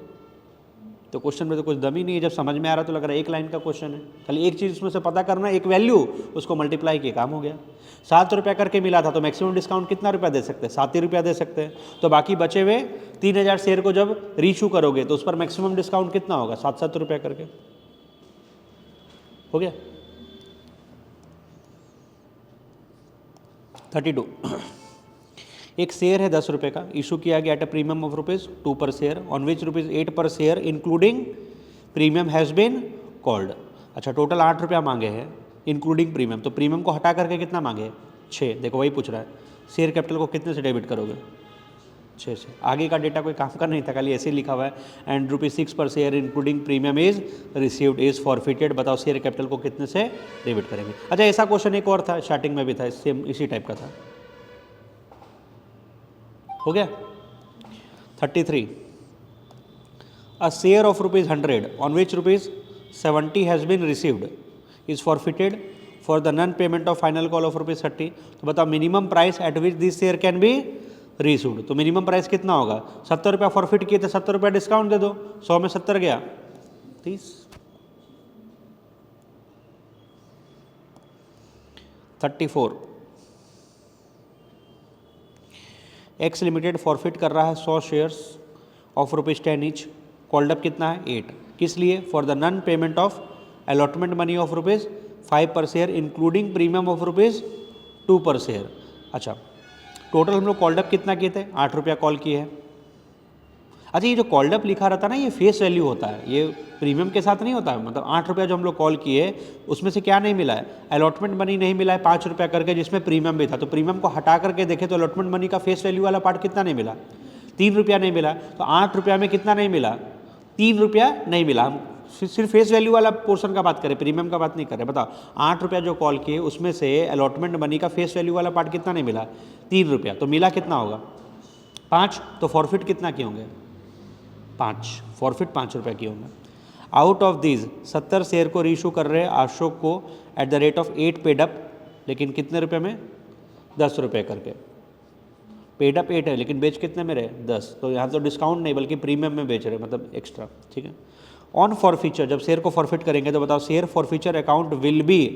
तो क्वेश्चन में तो कुछ दम ही नहीं है, जब समझ में आ रहा तो लग रहा है एक लाइन का क्वेश्चन है, खाली एक चीज़ उसमें से पता करना, एक वैल्यू, उसको मल्टीप्लाई किए काम हो गया। 7 रुपया करके मिला था तो मैक्सिमम डिस्काउंट कितना रुपया दे सकते हैं, 7 ही रुपया दे सकते हैं। तो बाकी बचे हुए 3,000 शेयर को जब रीइशू करोगे तो उस पर मैक्सिमम डिस्काउंट कितना होगा, 7-7 रुपया करके, हो गया। 32, एक शेयर है 10 रुपये का, इशू किया गया eight a premium of ₹2 per share, on which ₹8 per share including premium has been called. अच्छा, टोटल 8 रुपया मांगे हैं इंक्लूडिंग प्रीमियम, तो प्रीमियम को हटा करके कितना मांगे, 6। देखो वही पूछ रहा है, शेयर कैपिटल को कितने से डेबिट करोगे, 6 से। आगे का डेटा कोई काम का नहीं था, खाली ऐसे ही लिखा हुआ है। एंड ₹6 पर share including premium is received is forfeited. बताओ शेयर कैपिटल को कितने से डेबिट करेंगे। अच्छा, ऐसा क्वेश्चन एक और था, स्टार्टिंग में भी था, सेम इसी टाइप का था, हो गया। 33, a share of ₹100 on which ₹70 has been received is forfeited for the non payment of final call of ₹30। तो बताओ minimum price at which this share can be reissued. तो मिनिमम प्राइस कितना होगा, 70 रुपया फॉरफिट किए थे, 70 रुपया डिस्काउंट दे दो, 100 में 70 गया 30। 34, एक्स लिमिटेड फॉरफिट कर रहा है 100 shares of ₹10 each, called up कितना है 8, किस लिए, for the non payment of allotment money of ₹5 पर share including premium of ₹2 per share. अच्छा, टोटल हम लोग कॉल्ड अप कितना किए थे, 8 रुपया कॉल किए हैं। अच्छा, ये जो कॉल्ड अप लिखा रहता है ना, ये फेस वैल्यू होता है, ये प्रीमियम के साथ नहीं होता है। मतलब 8 रुपया जो हम लोग कॉल किए उसमें से क्या नहीं मिला है, अलॉटमेंट मनी नहीं मिला है 5 रुपया करके, जिसमें प्रीमियम भी था। तो प्रीमियम को हटा करके देखें तो अलॉटमेंट मनी का फेस वैल्यू वाला पार्ट कितना नहीं मिला, 3 रुपया नहीं मिला। तो 8 रुपया में कितना नहीं मिला, 3 रुपया नहीं मिला। हम सिर्फ फेस वैल्यू वाला पोर्शन का बात करें, प्रीमियम का बात नहीं कर रहे। बताओ 8 रुपया जो कॉल किए उसमें से अलॉटमेंट मनी का फेस वैल्यू वाला पार्ट कितना नहीं मिला, 3 रुपया। तो मिला कितना होगा, 5। तो फॉरफिट कितना किए होंगे, 5, फॉरफिट 5 रुपया किए होंगे। आउट ऑफ दीज 70 शेयर को रीइशू कर रहे हैं अशोक को at the rate of 8 paid up, लेकिन कितने रुपये में, 10 रुपये करके। पेड अप 8 है लेकिन बेच कितने में रहे, 10। तो यहाँ तो डिस्काउंट नहीं बल्कि प्रीमियम में बेच रहे, मतलब एक्स्ट्रा, ठीक है। ऑन फॉरफीचर, जब शेयर को फॉरफिट करेंगे तो बताओ share forfeiture account will B,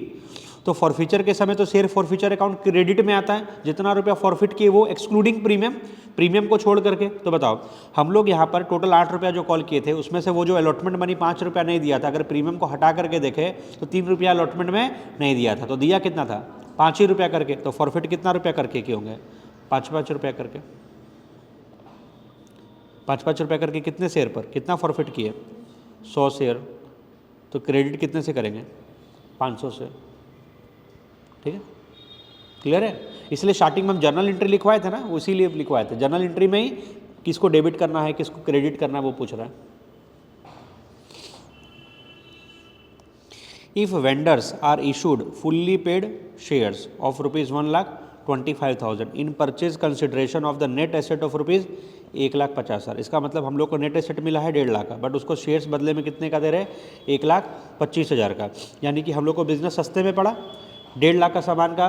तो फॉरफीचर के समय तो शेयर फॉरफीचर अकाउंट क्रेडिट में आता है, जितना रुपया फॉरफिट किए वो एक्सक्लूडिंग प्रीमियम, प्रीमियम को छोड़ करके। तो बताओ हम लोग यहाँ पर टोटल 8 रुपया जो कॉल किए थे उसमें से वो जो अलॉटमेंट मनी 5 रुपया नहीं दिया था, अगर प्रीमियम को हटा करके देखे तो 3 रुपया अलॉटमेंट में नहीं दिया था, तो दिया कितना था, 5 ही रुपया करके। तो फॉरफिट कितना रुपया करके किए होंगे, 5-5 रुपया करके, 5-5 रुपया करके। कितने शेयर पर कितना फॉरफिट किए, 100 शेयर। तो क्रेडिट कितने से करेंगे, 500 से, ठीक है, क्लियर है। इसलिए स्टार्टिंग में हम जर्नल एंट्री लिखवाए थे ना, इसीलिए लिखवाए थे। जर्नल एंट्री में ही किसको डेबिट करना है किसको क्रेडिट करना है वो पूछ रहा है। If vendors are issued fully paid shares of ₹1,25,000 in purchase consideration of the net asset of ₹1,50,000। इसका मतलब हम लोग को नेट एसेट मिला है 1.5 लाख का, बट उसको शेयर्स बदले में कितने का दे रहे हैं, 1,25,000 का। यानी कि हम लोग को बिजनेस सस्ते में पड़ा, 1.5 लाख का सामान का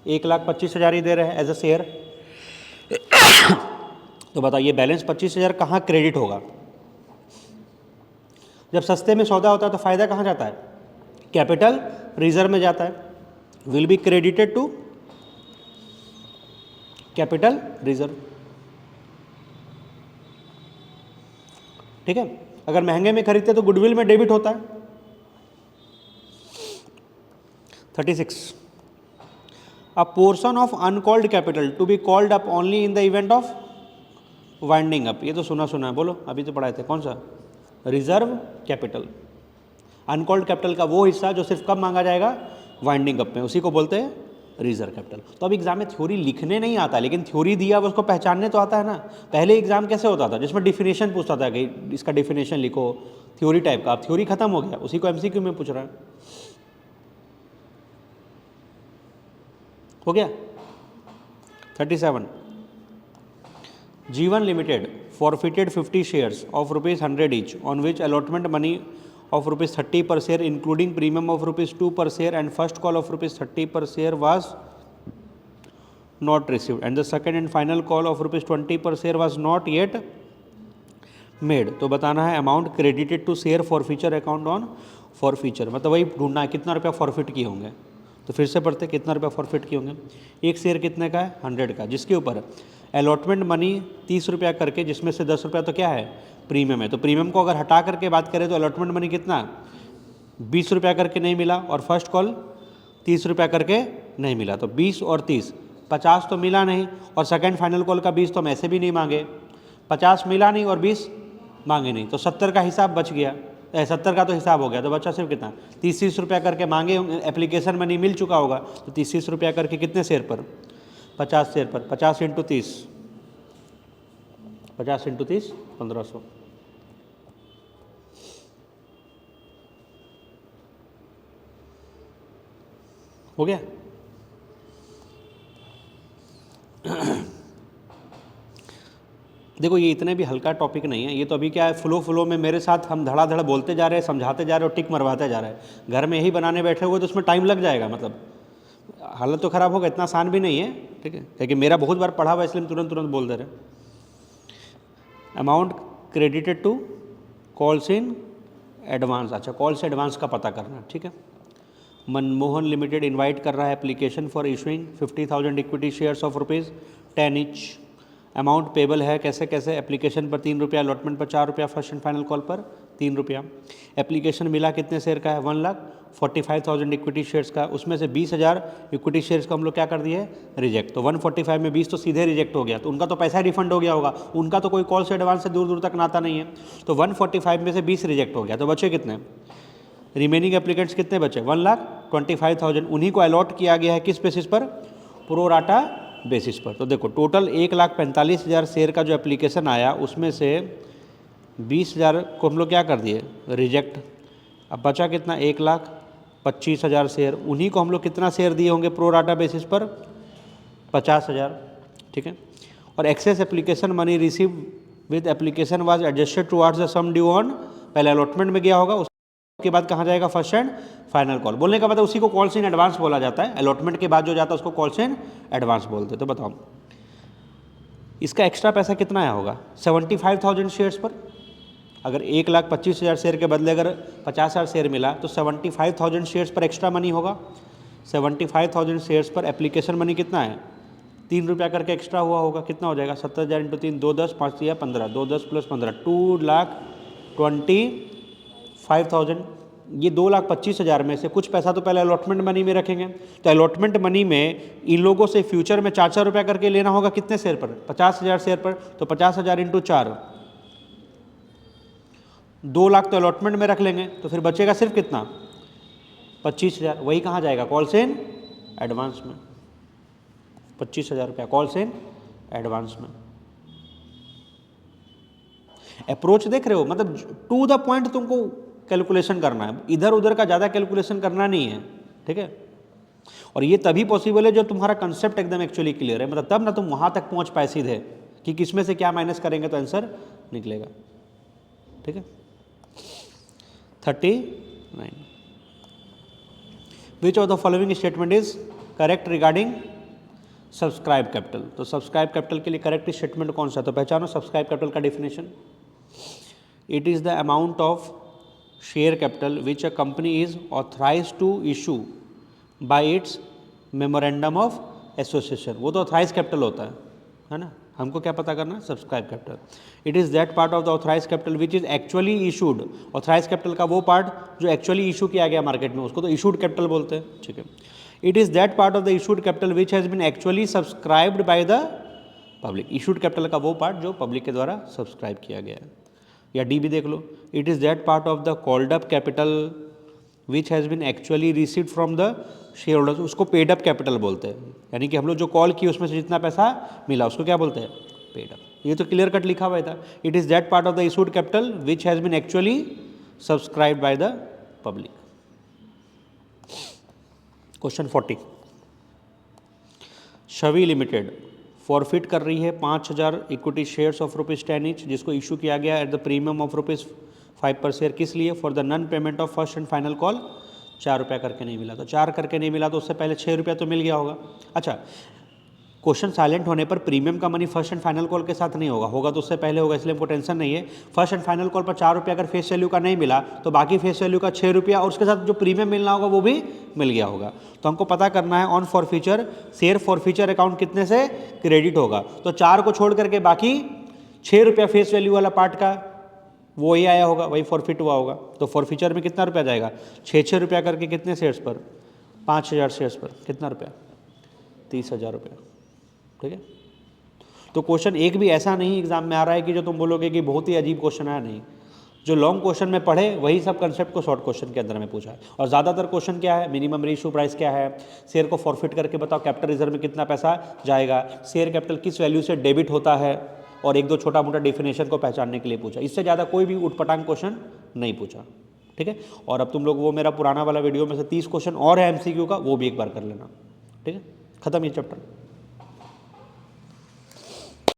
1,25,000 ही दे रहे हैं एज अ शेयर। तो बताइए बैलेंस 25,000 कहाँ क्रेडिट होगा। जब सस्ते में सौदा होता है तो फायदा कहाँ जाता है, कैपिटल रिजर्व में जाता है, will be credited to capital reserve, ठीक है। अगर महंगे में खरीदते तो गुडविल में डेबिट होता है। 36, a portion of uncalled capital to be called up only in the event of winding up, ये तो सुना सुना है, बोलो अभी तो पढ़ाए थे, कौन सा? Reserve capital. अनकॉल्ड कैपिटल का वो हिस्सा जो सिर्फ कब मांगा जाएगा? वाइंडिंग अप में, उसी को बोलते हैं रिजर्व कैपिटल। तो अब एग्जाम में थ्योरी लिखने नहीं आता, लेकिन थ्योरी दिया अब उसको पहचानने तो आता है ना। पहले एग्जाम कैसे होता था, जिसमें डिफिनेशन पूछता था कि इसका डिफिनेशन लिखो, थ्योरी टाइप का। अब थ्योरी खत्म हो गया, उसी को एमसीक्यू में पूछ रहा है। हो गया? 37, जीवन limited forfeited 50 shares of rupees 100 each, on which allotment money of rupees 30 per share, including premium of rupees 2 per share and first call of rupees 30 per share, was not received, and the second and final call of rupees 20 per share was not yet made. तो बताना है amount credited to share forfeiture account on forfeiture, मतलब वही ढूंढना है कितना रुपया forfeit किए होंगे। तो फिर से पढ़ते, कितना रुपया फॉरफिट किए होंगे? एक शेयर कितने का है? 100 का, जिसके ऊपर अलॉटमेंट मनी 30 रुपया करके, जिसमें से 10 रुपया तो क्या है? प्रीमियम है। तो प्रीमियम को अगर हटा करके बात करें तो अलॉटमेंट मनी कितना? 20 रुपया करके नहीं मिला, और फर्स्ट कॉल 30 रुपया करके नहीं मिला। तो 20 और 30, 50 तो मिला नहीं, और सेकंड फाइनल कॉल का 20 तो हम ऐसे भी नहीं मांगे। 50 मिला नहीं और 20 मांगे नहीं, तो 70 का हिसाब बच गया। 70 का तो हिसाब हो गया, तो बच्चा सिर्फ कितना? 30 रुपया करके मांगे, एप्लीकेशन मनी मिल चुका होगा। तो 30 रुपया करके कितने शेयर पर? 50 शेयर पर। 50 × 30, 50 × 30 1500। हो गया? देखो ये इतने भी हल्का टॉपिक नहीं है, ये तो अभी क्या है, फ्लो में मेरे साथ हम धड़ाधड़ बोलते जा रहे हैं, समझाते जा रहे हैं और टिक मरवाते जा रहे हैं। घर में यही बनाने बैठे हुए तो उसमें टाइम लग जाएगा, मतलब हालत तो ख़राब होगा, इतना आसान भी नहीं है, ठीक है, लेकिन मेरा बहुत बार पढ़ा हुआ इसलिए तुरंत तुरंत बोल दे रहे। Amount credited to calls in advance, अच्छा कॉल से एडवांस का पता करना, ठीक है। मनमोहन लिमिटेड इनवाइट कर रहा है application for issuing 50,000 equity shares of ₹10 each. Amount payable है कैसे कैसे? एप्लीकेशन पर 3 रुपया, अलॉटमेंट पर 4 रुपया, फर्स्ट एंड फाइनल कॉल पर 3 रुपया। एप्लीकेशन मिला कितने शेयर का है? 1,45,000 इक्विटी शेयर्स का, उसमें से 20,000 इक्विटी शेयर्स को हम लोग क्या कर दिए? रिजेक्ट। तो 145 में 20 तो सीधे रिजेक्ट हो गया, तो उनका तो पैसा रिफंड हो गया होगा, उनका तो कोई कॉल से एडवांस से दूर दूर तक नाता नहीं है। तो 145 में से 20 रिजेक्ट हो गया, तो बचे कितने? रिमेनिंग एप्लीकेंट्स कितने बचे? 1,25,000, उन्हीं को अलॉट किया गया है किस बेसिस पर? प्रोराटा बेसिस पर। तो देखो टोटल 1,45,000 शेयर का जो एप्लीकेशन आया, उसमें से 20,000 को हम लोग क्या कर दिए? रिजेक्ट। अब बचा कितना? 1,25,000 शेयर, उन्हीं को हम लोग कितना शेयर दिए होंगे प्रोराटा बेसिस पर? 50,000, ठीक है। और excess application money receive with application was adjusted towards the sum due on, पहले अलॉटमेंट में गया होगा, उसके बाद कहाँ जाएगा? First and final call. बोलने का मतलब उसी को कॉल्स इन एडवांस बोला जाता है, अलॉटमेंट के बाद जो जाता है उसको कॉल्स इन एडवांस बोलते हैं। तो बताओ इसका एक्स्ट्रा पैसा कितना आया होगा? 75,000 शेयर्स पर। अगर 1,25,000 शेयर के बदले अगर 50,000 शेयर मिला तो 75,000 शेयर्स पर एक्स्ट्रा मनी होगा। 75,000 शेयर्स पर एप्लीकेशन मनी कितना है? 3 रुपया करके एक्स्ट्रा हुआ होगा, कितना हो जाएगा? 70,000 × 3, 2 10 5 या 15, 2 10 + 15, 2,25,000। ये 2,25,000 में से कुछ पैसा तो पहले अलॉटमेंट मनी में रखेंगे। तो अलॉटमेंट मनी में इन लोगों से फ्यूचर में 4-4 रुपया करके लेना होगा, कितने शेयर पर? 50,000 शेयर पर। तो 50,000 × 4, 2 लाख तो अलॉटमेंट में रख लेंगे, तो फिर बचेगा सिर्फ कितना? 25,000। वही कहाँ जाएगा? कॉल्स इन एडवांस में। 25,000 रुपया कॉल्स इन एडवांस में। अप्रोच देख रहे हो, मतलब टू द पॉइंट तुमको कैलकुलेशन करना है, इधर उधर का ज़्यादा कैलकुलेशन करना नहीं है, ठीक है। और ये तभी पॉसिबल है जो तुम्हारा कंसेप्ट एकदम एक्चुअली क्लियर है, मतलब तब ना तुम वहाँ तक पहुँच पाए सीधे कि किसमें से क्या माइनस करेंगे तो आंसर निकलेगा, ठीक है। 39, which of the following statement is correct regarding subscribe capital? तो सब्सक्राइब कैपिटल के लिए करेक्ट स्टेटमेंट कौन सा? तो पहचानो सब्सक्राइब कैपिटल का definition. It is the amount of share capital which a company is authorise to issue by its memorandum of association. वो तो ऑथराइज कैपिटल होता है ना। हमको क्या पता करना है? Subscribe capital. It is that part of the authorise capital which is actually issued. Authorise capital का वो पार्ट जो एक्चुअली इशू किया गया मार्केट में, उसको तो इशूड कैपिटल बोलते हैं, ठीक है। It is that part of the issued capital which has been actually subscribed by the public. Issued capital का वो पार्ट जो पब्लिक के द्वारा सब्सक्राइब किया गया है। या डी भी देख लो, it is that part of the called up capital which has been actually received from the share holders, उसको पेड अप कैपिटल बोलते हैं। यानी कि हम लोग जो कॉल किए उसमें से जितना पैसा मिला उसको क्या बोलते हैं, पेड अप। ये तो क्लियर कट लिखा हुआ था, it is that part of the issued capital which has been actually subscribed by the public. Question 40, शवी लिमिटेड फॉरफिट कर रही है 5000 इक्विटी शेयर्स ऑफ ₹10 ईच, जिसको इशू किया गया एट द प्रीमियम ऑफ ₹5 पर शेयर। किस लिए? For the non payment of first and final call. 4 रुपया करके नहीं मिला, तो 4 करके नहीं मिला तो उससे पहले 6 रुपया तो मिल गया होगा। अच्छा, क्वेश्चन साइलेंट होने पर प्रीमियम का money first and final call के साथ नहीं होगा, होगा तो उससे पहले होगा, इसलिए हमको टेंशन नहीं है। फर्स्ट एंड फाइनल कॉल पर 4 रुपया अगर फेस वैल्यू का नहीं मिला तो बाकी फेस वैल्यू का 6 रुपया और उसके साथ जो प्रीमियम मिलना होगा वो भी मिल गया होगा। तो हमको पता करना है on forfeiture share forfeiture account कितने से क्रेडिट होगा। तो 4 को छोड़ करके बाकी 6 रुपया फेस वैल्यू वाला पार्ट का वो ही आया होगा, वही फॉरफिट हुआ होगा। तो फॉरफीचर में कितना रुपया जाएगा, 6 रुपया करके कितने शेयर्स पर, 5000 शेयर्स पर कितना रुपया, 30,000 रुपया। ठीक है, तो क्वेश्चन एक भी ऐसा नहीं एग्जाम में आ रहा है कि जो तुम बोलोगे कि बहुत ही अजीब क्वेश्चन आया, नहीं। जो लॉन्ग क्वेश्चन में पढ़े वही सब कंसेप्ट को शॉर्ट क्वेश्चन के अंदर में पूछा है। और ज़्यादातर क्वेश्चन क्या है, मिनिमम रेशियो प्राइस क्या है, शेयर को फॉरफिट करके बताओ कैपिटल रिजर्व में कितना पैसा जाएगा, शेयर कैपिटल किस वैल्यू से डेबिट होता है, और एक दो छोटा मोटा डेफिनेशन को पहचानने के लिए पूछा। इससे ज़्यादा कोई भी उटपटांग क्वेश्चन नहीं पूछा। ठीक है, और अब तुम लोग वो मेरा पुराना वाला वीडियो में से 30 क्वेश्चन और है MCQ का, वो भी एक बार कर लेना। ठीक है, खत्म ये चैप्टर।